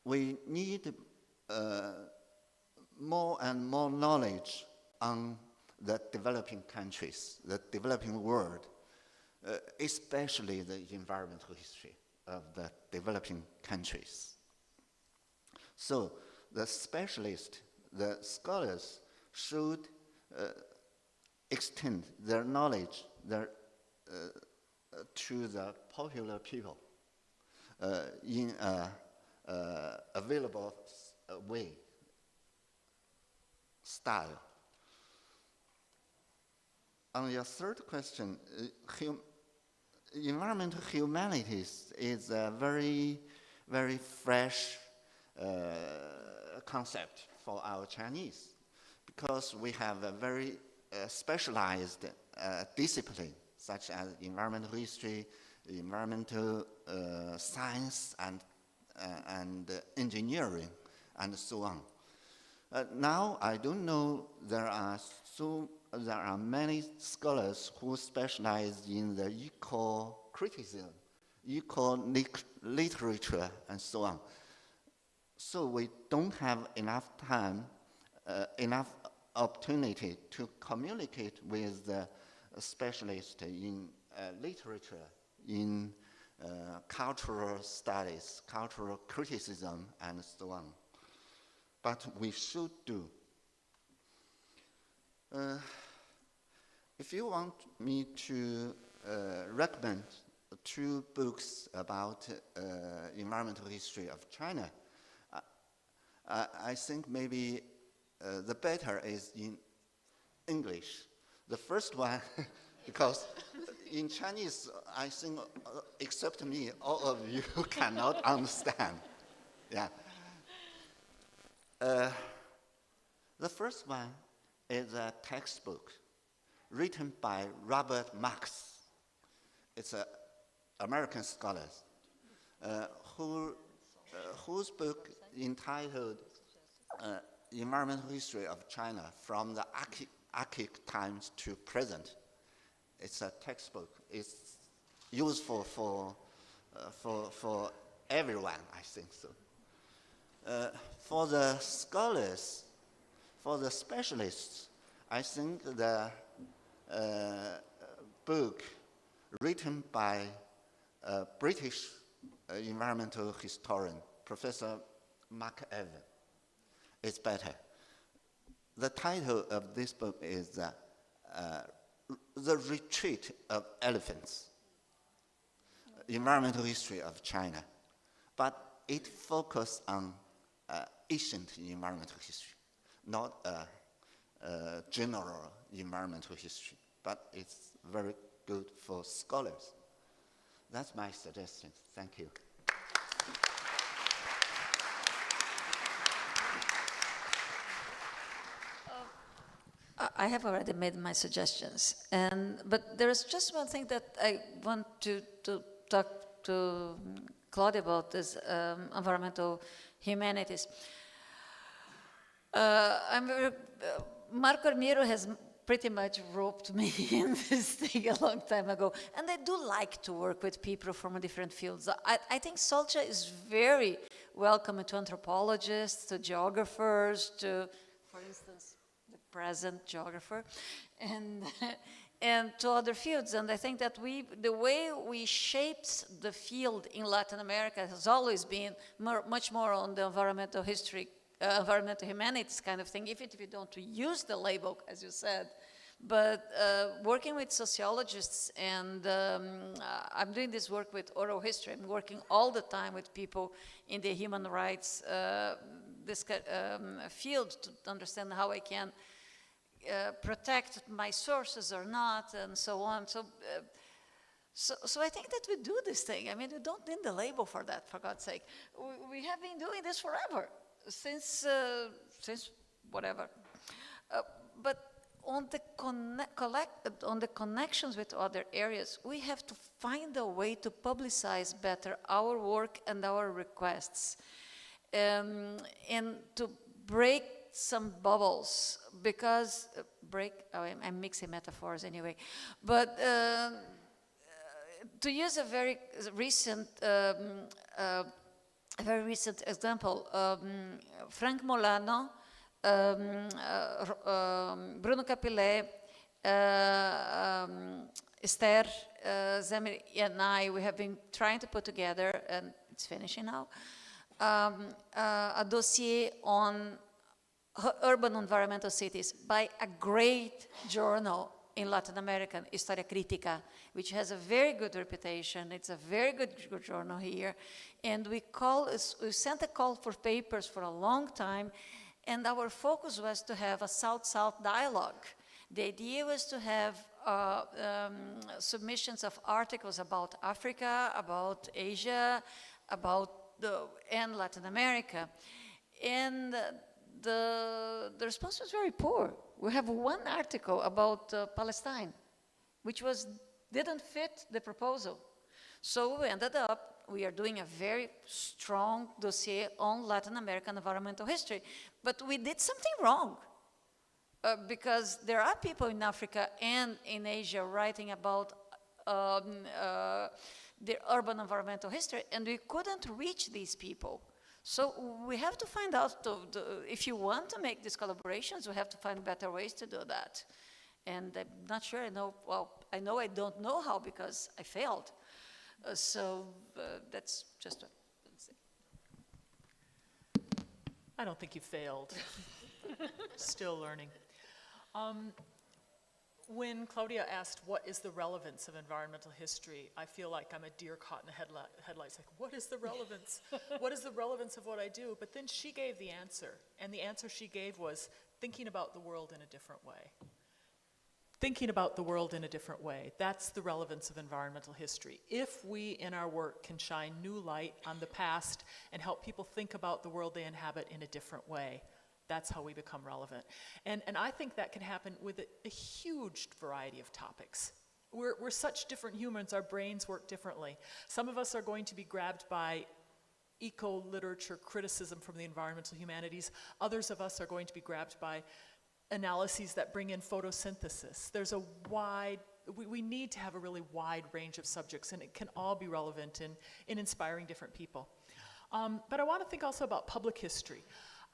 we need more and more knowledge on the developing countries, the developing world, especially the environmental history of the developing countries. So the specialists, the scholars should extend their knowledge to the popular people in an available way, style. On your third question, environmental humanities is a very, very fresh concept for our Chinese, because we have a very specialized discipline, such as environmental history, environmental science, and engineering, and so on. Now, I don't know, there are many scholars who specialize in the eco-criticism, eco-literature, and so on. So we don't have enough time, enough opportunity to communicate with the specialists in literature, in cultural studies, cultural criticism, and so on. But we should do. If you want me to recommend 2 books about environmental history of China, I think maybe the better is in English. The first one, because in Chinese, I think, except me, all of you cannot understand. Yeah. The first one is a textbook written by Robert Marx. It's an American scholar whose book entitled Environmental History of China from the archaic times to present. It's a textbook. It's useful for everyone, I think so. For the scholars, for the specialists, I think the book written by a British environmental historian, Professor Mark Evan, is better. The title of this book is The Retreat of Elephants, Environmental History of China. But it focuses on ancient environmental history, not general environmental history, but it's very good for scholars. That's my suggestion. Thank you. I have already made my suggestions, but there is just one thing that I want to talk to Claudia about, is environmental humanities. Marco Armiro has pretty much roped me in this thing a long time ago, and I do like to work with people from different fields. I think Solcha is very welcome to anthropologists, to geographers, to, for instance, the present geographer, and to other fields. And I think that the way we shaped the field in Latin America has always been much more on the environmental history, environmental humanities kind of thing, if you don't use the label, as you said, But working with sociologists, and I'm doing this work with oral history. I'm working all the time with people in the human rights field to understand how I can protect my sources or not, and so on. So I think that we do this thing. I mean, we don't need the label for that, for God's sake. We have been doing this forever, since whatever. But on the connections with other areas, we have to find a way to publicize better our work and our requests, and to break some bubbles, because I'm mixing metaphors anyway, but to use a very recent example, Frank Molano, Bruno Capillet, Esther Zemri and I, we have been trying to put together, and it's finishing now, a dossier on urban environmental cities by a great journal in Latin America, Historia Crítica, which has a very good reputation. It's a very good journal here. And we sent a call for papers for a long time, and our focus was to have a South-South dialogue. The idea was to have submissions of articles about Africa, about Asia, and Latin America. And the response was very poor. We have one article about Palestine, which didn't fit the proposal. So we ended up, we are doing a very strong dossier on Latin American environmental history, but we did something wrong. Because there are people in Africa and in Asia writing about the urban environmental history, and we couldn't reach these people. So we have to find out, if you want to make these collaborations, we have to find better ways to do that. And I'm not sure I know I don't know how, because I failed. So that's just what I'm saying. I don't think you failed. Still learning. When Claudia asked, what is the relevance of environmental history, I feel like I'm a deer caught in the headlights, like, what is the relevance? What is the relevance of what I do? But then she gave the answer, and the answer she gave was thinking about the world in a different way. Thinking about the world in a different way. That's the relevance of environmental history. If we, in our work, can shine new light on the past and help people think about the world they inhabit in a different way, that's how we become relevant. And I think that can happen with a huge variety of topics. We're such different humans, our brains work differently. Some of us are going to be grabbed by eco-literature criticism from the environmental humanities. Others of us are going to be grabbed by analyses that bring in photosynthesis. There's a we need to have a really wide range of subjects, and it can all be relevant in inspiring different people. But I want to think also about public history.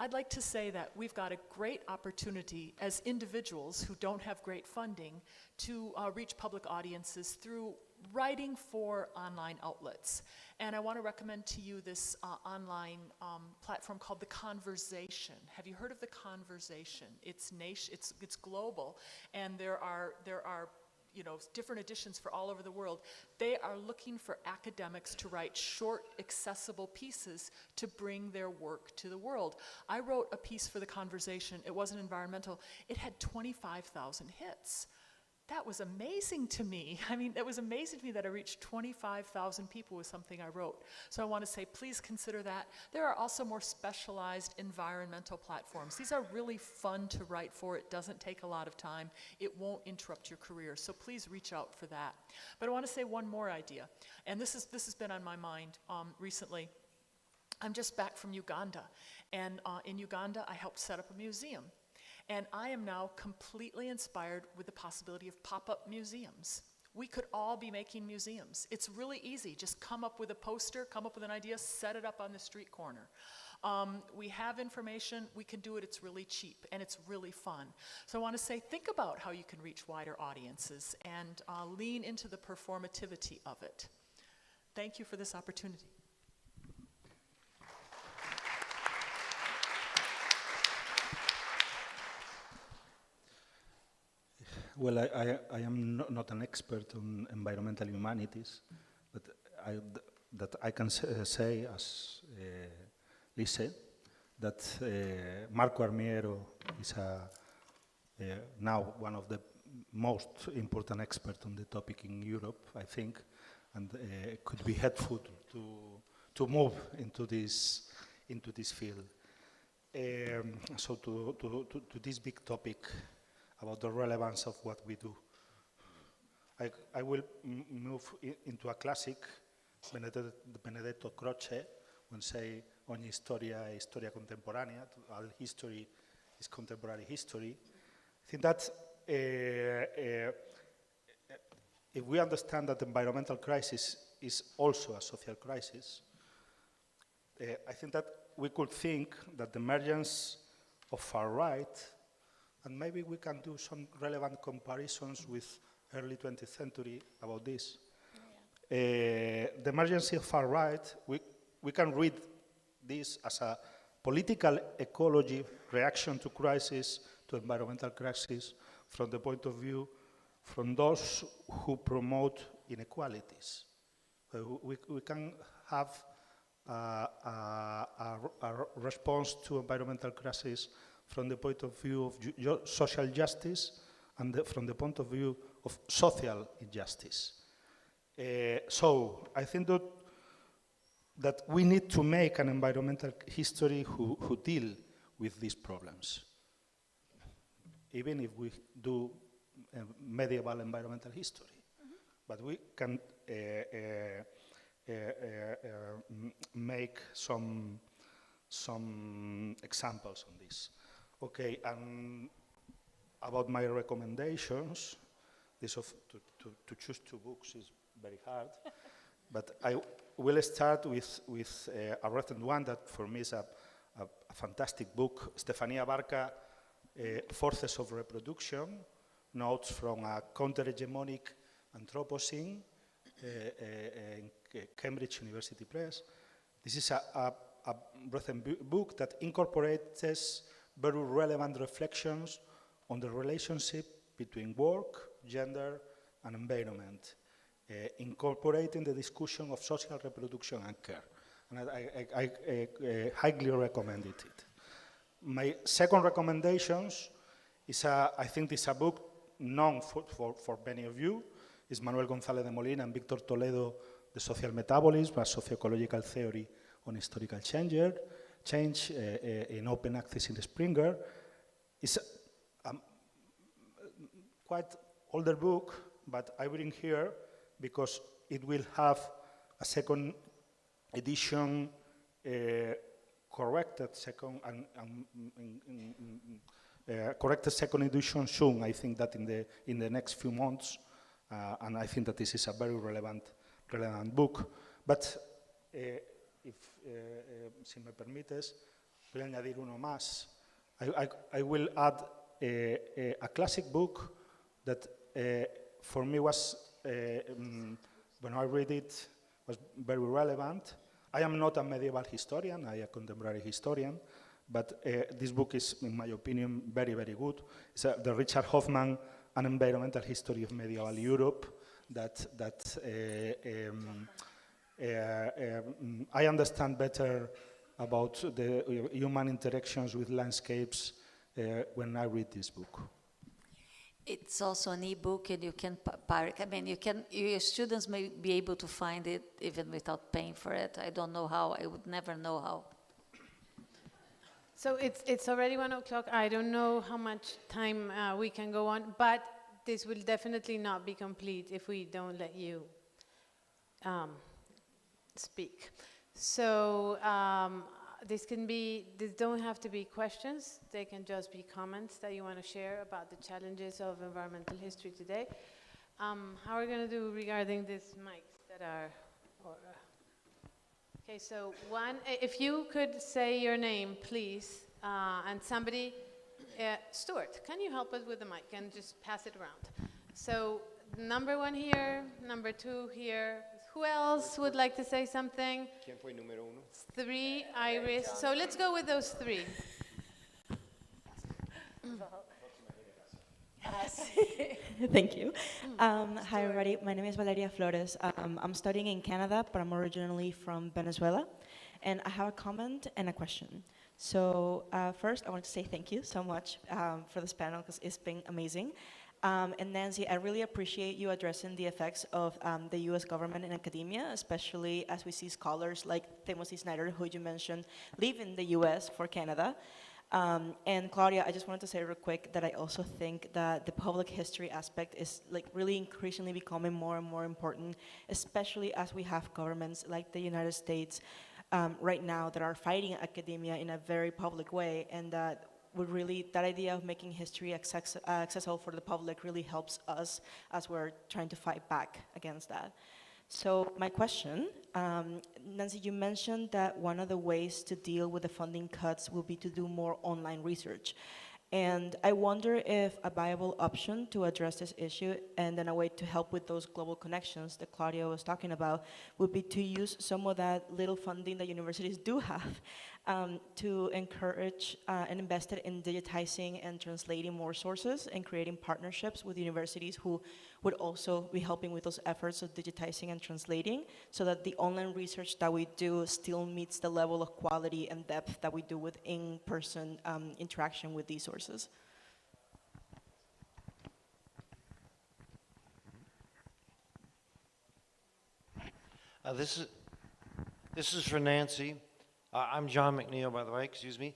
I'd like to say that we've got a great opportunity as individuals who don't have great funding to reach public audiences through writing for online outlets. And I want to recommend to you this online platform called The Conversation. Have you heard of The Conversation? It's global, and there are different editions for all over the world. They are looking for academics to write short, accessible pieces to bring their work to the world. I wrote a piece for The Conversation. It wasn't environmental. It had 25,000 hits. That was amazing to me. I mean, it was amazing to me that I reached 25,000 people with something I wrote. So I want to say, please consider that. There are also more specialized environmental platforms. These are really fun to write for. It doesn't take a lot of time. It won't interrupt your career. So please reach out for that. But I want to say one more idea. And this has been on my mind recently. I'm just back from Uganda. And in Uganda, I helped set up a museum. And I am now completely inspired with the possibility of pop-up museums. We could all be making museums. It's really easy. Just come up with a poster, come up with an idea, set it up on the street corner. We have information, we can do it, it's really cheap, and it's really fun. So I want to say, think about how you can reach wider audiences and lean into the performativity of it. Thank you for this opportunity. Well, I am not an expert on environmental humanities, but that I can say, as Lise said, that Marco Armiero is now one of the most important experts on the topic in Europe, I think, and it could be helpful to move into this field. So to this big topic about the relevance of what we do. I will move into a classic, Benedetto Croce, when say ogni storia è storia contemporanea, all history is contemporary history. I think that if we understand that the environmental crisis is also a social crisis, I think that we could think that the emergence of far right, and maybe we can do some relevant comparisons with early 20th century about this. The emergence of far right, we can read this as a political ecology reaction to crisis, to environmental crisis, from the point of view from those who promote inequalities. We can have a response to environmental crisis from the point of view of social justice and from the point of view of social injustice. So I think that we need to make an environmental history who deal with these problems, even if we do medieval environmental history. But we can make some examples on this. Okay, and about my recommendations, to choose two books is very hard, but I will start with a recent one that for me is a fantastic book, Stefania Barca, Forces of Reproduction, Notes from a Counter-Hegemonic Anthropocene, in Cambridge University Press. This is a recent book that incorporates very relevant reflections on the relationship between work, gender, and environment, incorporating the discussion of social reproduction and care. And I highly recommend it. My second recommendations is I think this is a book known for many of you. It's Manuel González de Molina and Víctor Toledo, The Social Metabolism, a Socio-Ecological Theory on Historical Change in open access in Springer. It's a quite older book, but I bring here because it will have a second edition, corrected second edition soon. I think that in the next few months, and I think that this is a very relevant book. But si me permites, voy a añadir uno más. I will add a classic book that for me was, when I read it, was very relevant. I am not a medieval historian, I am a contemporary historian, but this book is, in my opinion, very, very good. It's the Richard Hoffman, An Environmental History of Medieval Europe, that I understand better about the human interactions with landscapes when I read this book. It's also an e-book, and you can pirate. I mean, your students may be able to find it even without paying for it. I don't know how. I would never know how. So it's already 1 o'clock. I don't know how much time we can go on, but this will definitely not be complete if we don't let you speak. So these don't have to be questions. They can just be comments that you want to share about the challenges of environmental history today. How are we going to do regarding these mics that are... Okay, so one, if you could say your name, please, and somebody, Stuart, can you help us with the mic and just pass it around? So number 1 here, number 2 here. Who else would like to say something? ¿Quién fue número 1? 3, Iris. So let's go with those 3. Thank you. Hi, everybody. My name is Valeria Flores. I'm studying in Canada, but I'm originally from Venezuela. And I have a comment and a question. So first, I want to say thank you so much for this panel, because it's been amazing. And Nancy, I really appreciate you addressing the effects of the US government and academia, especially as we see scholars like Timothy Snyder, who you mentioned, leaving the US for Canada. And Claudia, I just wanted to say real quick that I also think that the public history aspect is like really increasingly becoming more and more important, especially as we have governments like the United States right now that are fighting academia in a very public way, and that that idea of making history accessible for the public really helps us as we're trying to fight back against that. So my question, Nancy, you mentioned that one of the ways to deal with the funding cuts will be to do more online research. And I wonder if a viable option to address this issue, and then a way to help with those global connections that Claudia was talking about, would be to use some of that little funding that universities do have to encourage and invest it in digitizing and translating more sources and creating partnerships with universities who would also be helping with those efforts of digitizing and translating, so that the online research that we do still meets the level of quality and depth that we do with in-person interaction with these sources. This is for Nancy. I'm John McNeil, by the way, excuse me.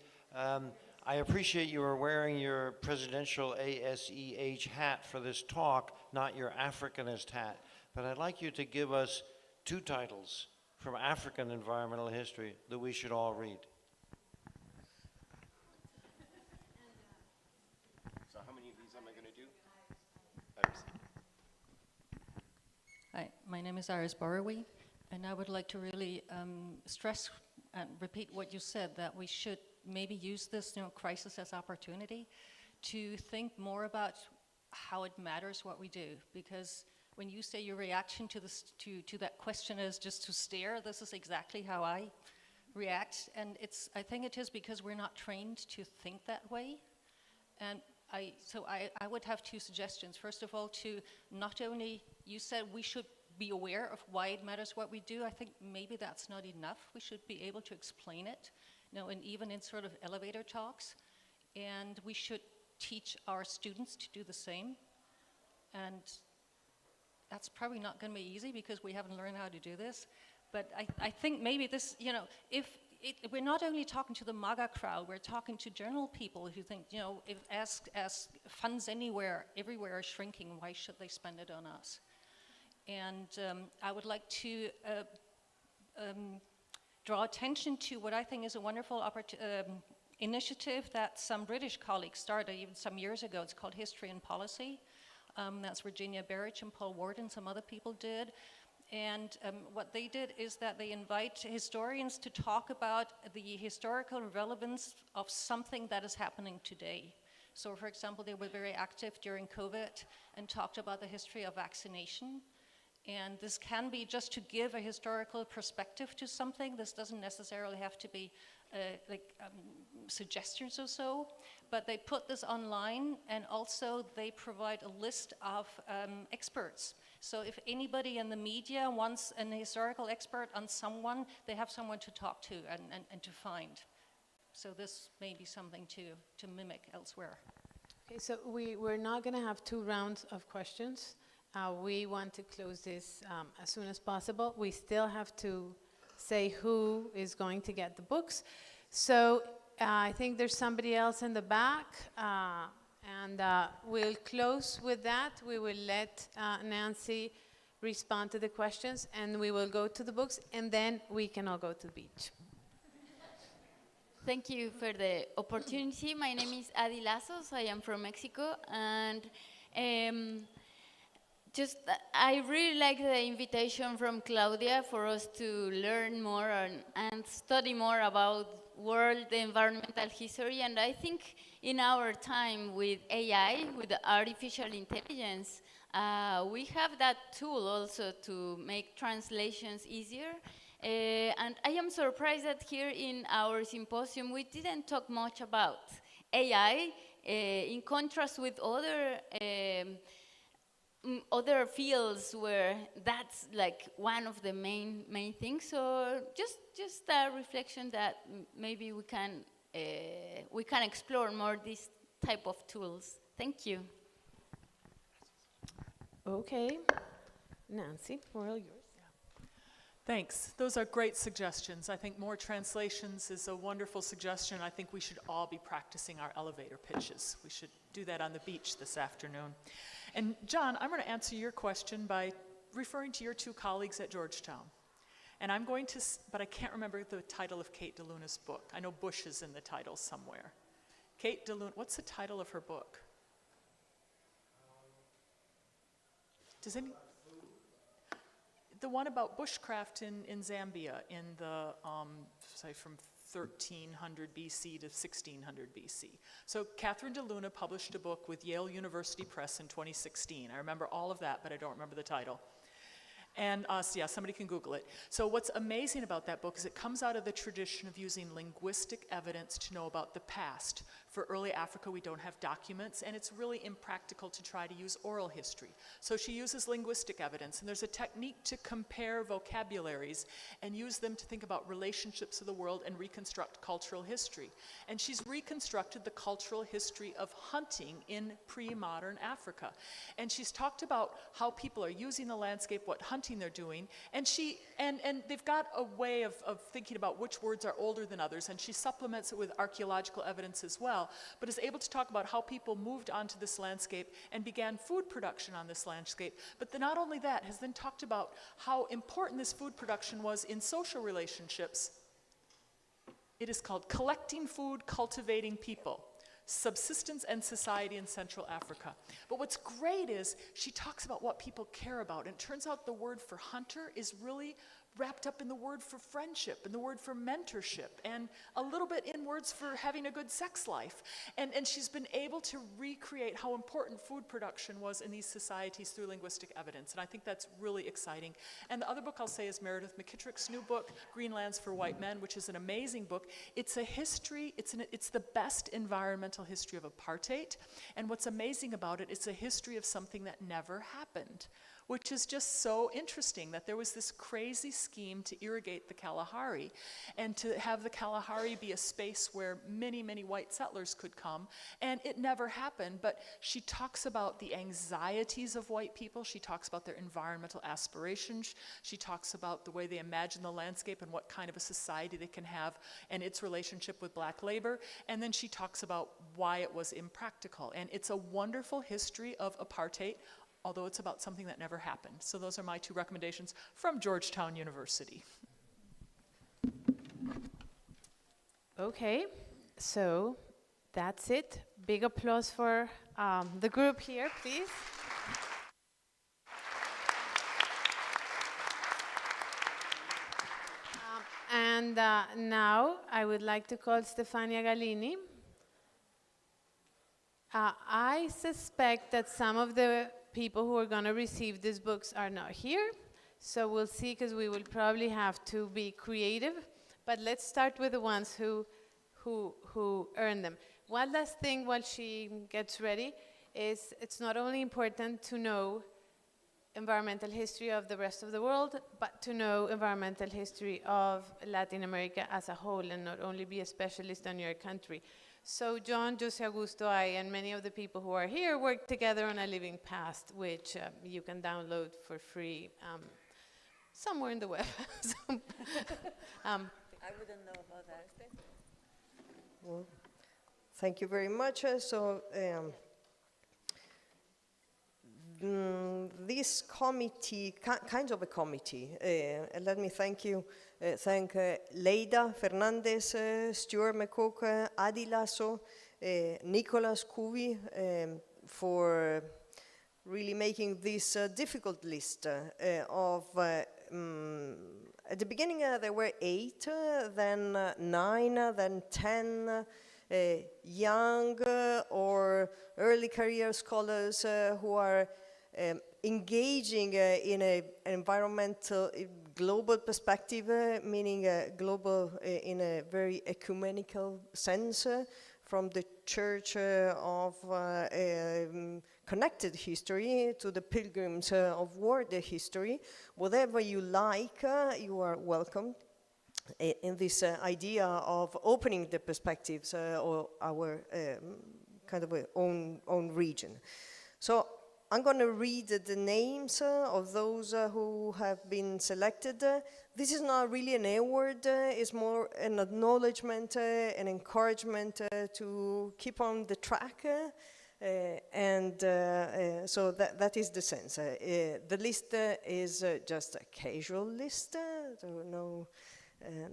I appreciate you are wearing your presidential ASEH hat for this talk, not your Africanist hat. But I'd like you to give us 2 titles from African environmental history that we should all read. So how many of these am I going to do? Hi, my name is Iris Borowy, and I would like to really stress and repeat what you said, that we should maybe use this crisis as opportunity to think more about how it matters what we do. Because when you say your reaction to this, to that question is just to stare, this is exactly how I react. And I think it is because we're not trained to think that way. And so I would have 2 suggestions. First of all, to not only, you said we should be aware of why it matters what we do. I think maybe that's not enough. We should be able to explain it, and even in sort of elevator talks. And we should teach our students to do the same. And that's probably not going to be easy because we haven't learned how to do this. But I think maybe this, we're not only talking to the MAGA crowd, we're talking to general people who think, as funds everywhere are shrinking, why should they spend it on us? And I would like to draw attention to what I think is a wonderful initiative that some British colleagues started even some years ago. It's called History and Policy. That's Virginia Berridge and Paul Ward and some other people did. And what they did is that they invite historians to talk about the historical relevance of something that is happening today. So, for example, they were very active during COVID and talked about the history of vaccination. And this can be just to give a historical perspective to something. This doesn't necessarily have to be suggestions or so, but they put this online, and also they provide a list of experts. So if anybody in the media wants an historical expert on someone, they have someone to talk to and to find. So this may be something to mimic elsewhere. Okay, so we're not going to have 2 rounds of questions. We want to close this as soon as possible. We still have to say who is going to get the books. So I think there's somebody else in the back, and we'll close with that. We will let Nancy respond to the questions, and we will go to the books, and then we can all go to the beach. Thank you for the opportunity. My name is Adi Lazos. I am from Mexico, and I really like the invitation from Claudia for us to learn more and study more about world environmental history. And I think in our time with AI, with artificial intelligence, we have that tool also to make translations easier. And I am surprised that here in our symposium, we didn't talk much about AI in contrast with other fields where that's like one of the main things. So just a reflection that maybe we can explore more these type of tools. Thank you. Okay. Nancy, all yours. Thanks. Those are great suggestions. I think more translations is a wonderful suggestion. I think we should all be practicing our elevator pitches. We should do that on the beach this afternoon. And John, I'm going to answer your question by referring to your two colleagues at Georgetown. And I'm going to, but I can't remember the title of Kate DeLuna's book. I know Bush is in the title somewhere. Kate DeLuna, what's the title of her book? Does any? The one about bushcraft in Zambia in the, say from 1300 BC to 1600 BC. So Catherine DeLuna published a book with Yale University Press in 2016. I remember all of that, but I don't remember the title. And so yeah, somebody can Google it. So what's amazing about that book is it comes out of the tradition of using linguistic evidence to know about the past. For early Africa, we don't have documents, and it's really impractical to try to use oral history. So she uses linguistic evidence, and there's a technique to compare vocabularies and use them to think about relationships of the world and reconstruct cultural history. And she's reconstructed the cultural history of hunting in pre-modern Africa. And she's talked about how people are using the landscape, what hunting they're doing, and they've got a way of thinking about which words are older than others, and she supplements it with archaeological evidence as well, but is able to talk about how people moved onto this landscape and began food production on this landscape. But not only that, has then talked about how important this food production was in social relationships. It is called Collecting Food, Cultivating People: Subsistence and Society in Central Africa. But what's great is she talks about what people care about, and it turns out the word for hunter is really wrapped up in the word for friendship and the word for mentorship and a little bit in words for having a good sex life. And she's been able to recreate how important food production was in these societies through linguistic evidence, and I think that's really exciting. And the other book I'll say is Meredith McKittrick's new book, Green Lands for White Men, which is an amazing book. It's a history, it's the best environmental history of apartheid, and what's amazing about it, it's a history of something that never happened, which is just so interesting, that there was this crazy scheme to irrigate the Kalahari and to have the Kalahari be a space where many, many white settlers could come, and it never happened. But she talks about the anxieties of white people, she talks about their environmental aspirations, she talks about the way they imagine the landscape and what kind of a society they can have and its relationship with black labor, and then she talks about why it was impractical. And it's a wonderful history of apartheid, although it's about something that never happened. So those are my two recommendations from Georgetown University. Okay, so that's it. Big applause for the group here, please. And now I would like to call Stefania Gallini. I suspect that some of the people who are going to receive these books are not here, so we'll see, because we will probably have to be creative. But let's start with the ones who earned them. One last thing while she gets ready is it's not only important to know environmental history of the rest of the world, but to know environmental history of Latin America as a whole, and not only be a specialist on your country. So John, Jose Augusto, I, and many of the people who are here work together on a living past, which you can download for free somewhere in the web. I wouldn't know about that. Well, thank you very much. This committee, kind of a committee, let me thank Leida Fernandez, Stuart McCook, Adi Lasso, Nicolas Couvi for really making this difficult list of, at the beginning there were 8, then 9, then 10 young or early career scholars who are engaging in an environmental global perspective, meaning global in a very ecumenical sense, from the church of connected history, to the pilgrims of world history. Whatever you like, you are welcome in this idea of opening the perspectives of our kind of own region. So I'm going to read the names of those who have been selected. This is not really an award, it's more an acknowledgement, an encouragement to keep on the track. So that is the sense. The list is just a casual list, so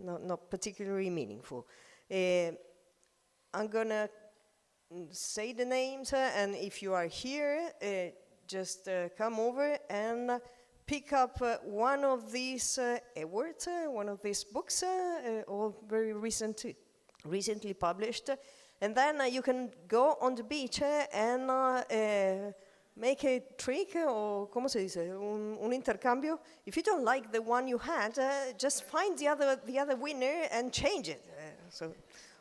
not particularly meaningful. I'm gonna say the names, and if you are here, just come over and pick up one of these awards, one of these books, all very recently published, and then you can go on the beach and make a trick, or ¿cómo se dice? Un intercambio. If you don't like the one you had, just find the other winner and change it.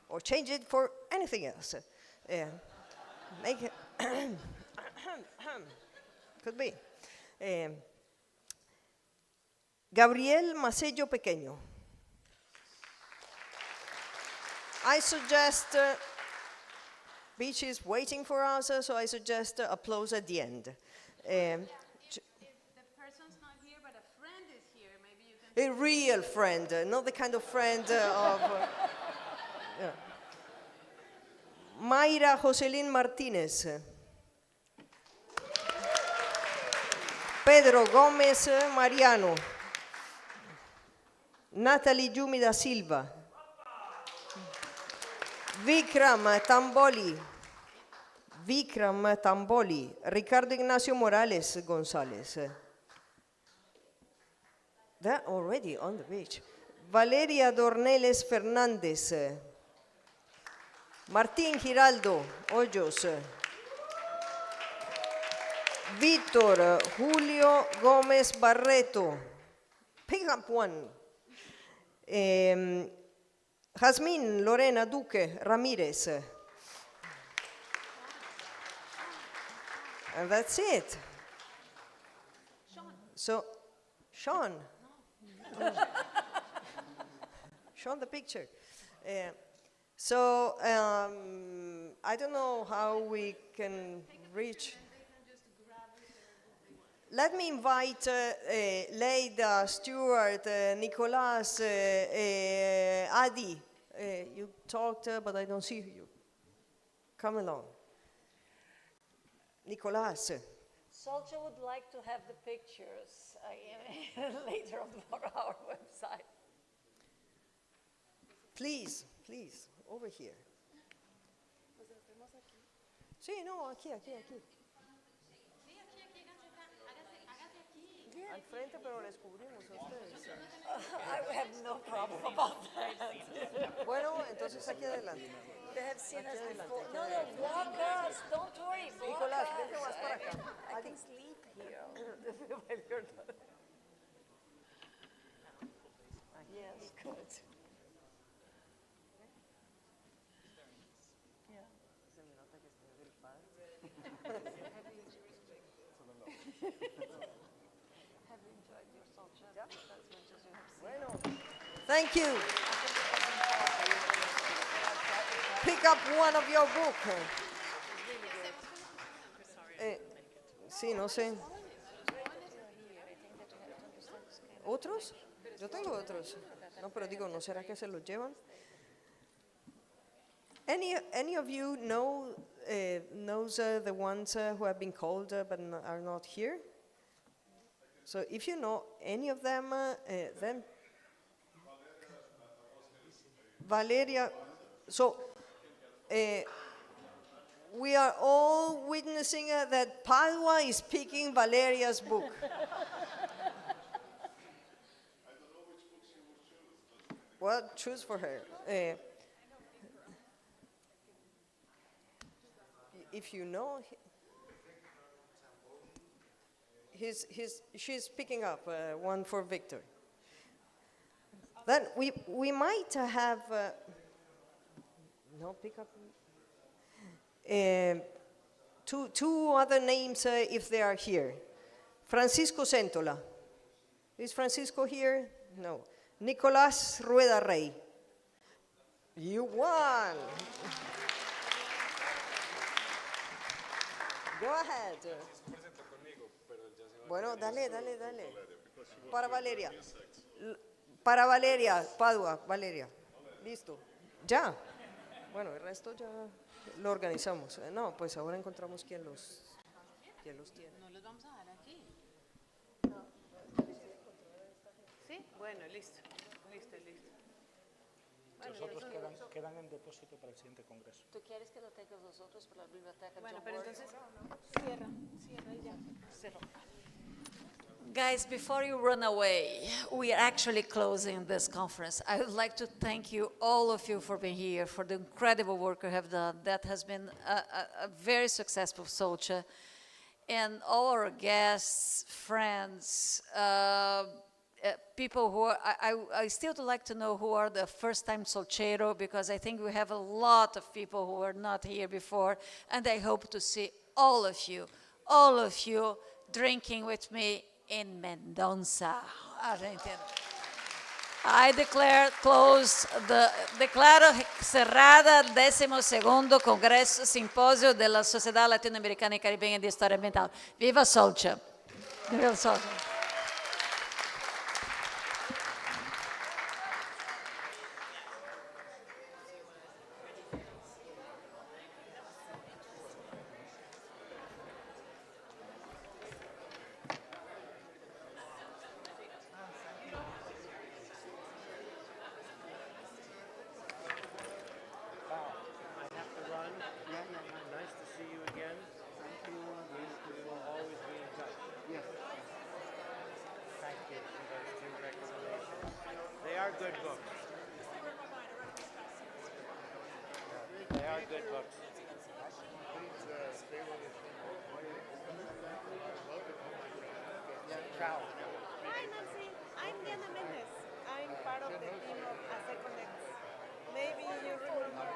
Or change it for anything else. Make it could be. Gabriel Macello Pequeño. I suggest, beach is waiting for us, so I suggest applause at the end. If the person's not here, but a friend is here, maybe you can... A real friend, not the kind of friend of... yeah. Mayra Joselín Martínez. Pedro Gómez Mariano. Natalie Yumi da Silva. Vikram Tamboli. Ricardo Ignacio Morales González. They're already on the beach. Valeria Dorneles Fernández. Martín Giraldo Hoyos. Víctor Julio Gómez Barreto. Pick up one. Jazmín Lorena Duque Ramírez. And that's it. So, Sean. Sean the picture. So, I don't know how we can reach. Let me invite Leida, Stuart, Nicolas, Adi. You talked, but I don't see you. Come along. Nicolas. Solcha would like to have the pictures later on our website. Please, over here. Sí, no, aquí. Al frente, pero les cubrimos a ustedes. I have no problem about that. Bueno, entonces aquí adelante. They have seen us Aquí before. adelante, No, aquí block us. Don't worry, block Nicolás, us. vente más para acá. I can sleep here while you're done. Yes, good. Yeah. Se me nota que estoy gripada. Have you enjoyed your soldier as much as you have seen? Bueno, thank you. Pick up one of your book. Sí, no sé. ¿Otros? Yo tengo otros. No, pero digo, ¿no será que se los llevan? Any of you knows the ones who have been called but are not here? So if you know any of them, then Valeria. So we are all witnessing that Padua is picking Valeria's book. Well, choose for her. If you know, she's picking up one for Victor. Then we might have no pick up. Two other names if they are here. Francisco Centola. Is Francisco here? No. Nicolás Rueda Rey. You won. Go ahead. Bueno, dale. Para Valeria. Para Valeria, Padua, Valeria. Listo. Ya. Bueno, el resto ya lo organizamos. No, pues ahora encontramos quién los tiene. No los vamos a dar aquí. ¿Sí? Bueno, listo. Los otros quedan en depósito para el siguiente congreso. ¿Tú quieres que lo tengas nosotros para la biblioteca? Bueno, pero entonces cierra y ya. Guys, before you run away, we are actually closing this conference. I would like to thank you, all of you, for being here, for the incredible work you have done. That has been a very successful Solcha. And all our guests, friends, people who are, I still would like to know who are the first-time Solchero, because I think we have a lot of people who were not here before, and I hope to see all of you drinking with me in Mendoza, Argentina. I declare declaro cerrada 12º Congresso Simpósio della Sociedade Latino-Americana e Caribenha de História Ambiental. Viva Solcha! Viva Solcha! Nice to see you again. We will always be in touch. Yes. Thank you for those two recommendations. They are good books. They are good books. Ciao. Hi, Nancy. I'm Diana Mendez. I'm part of the team of ASE Connect. Maybe you remember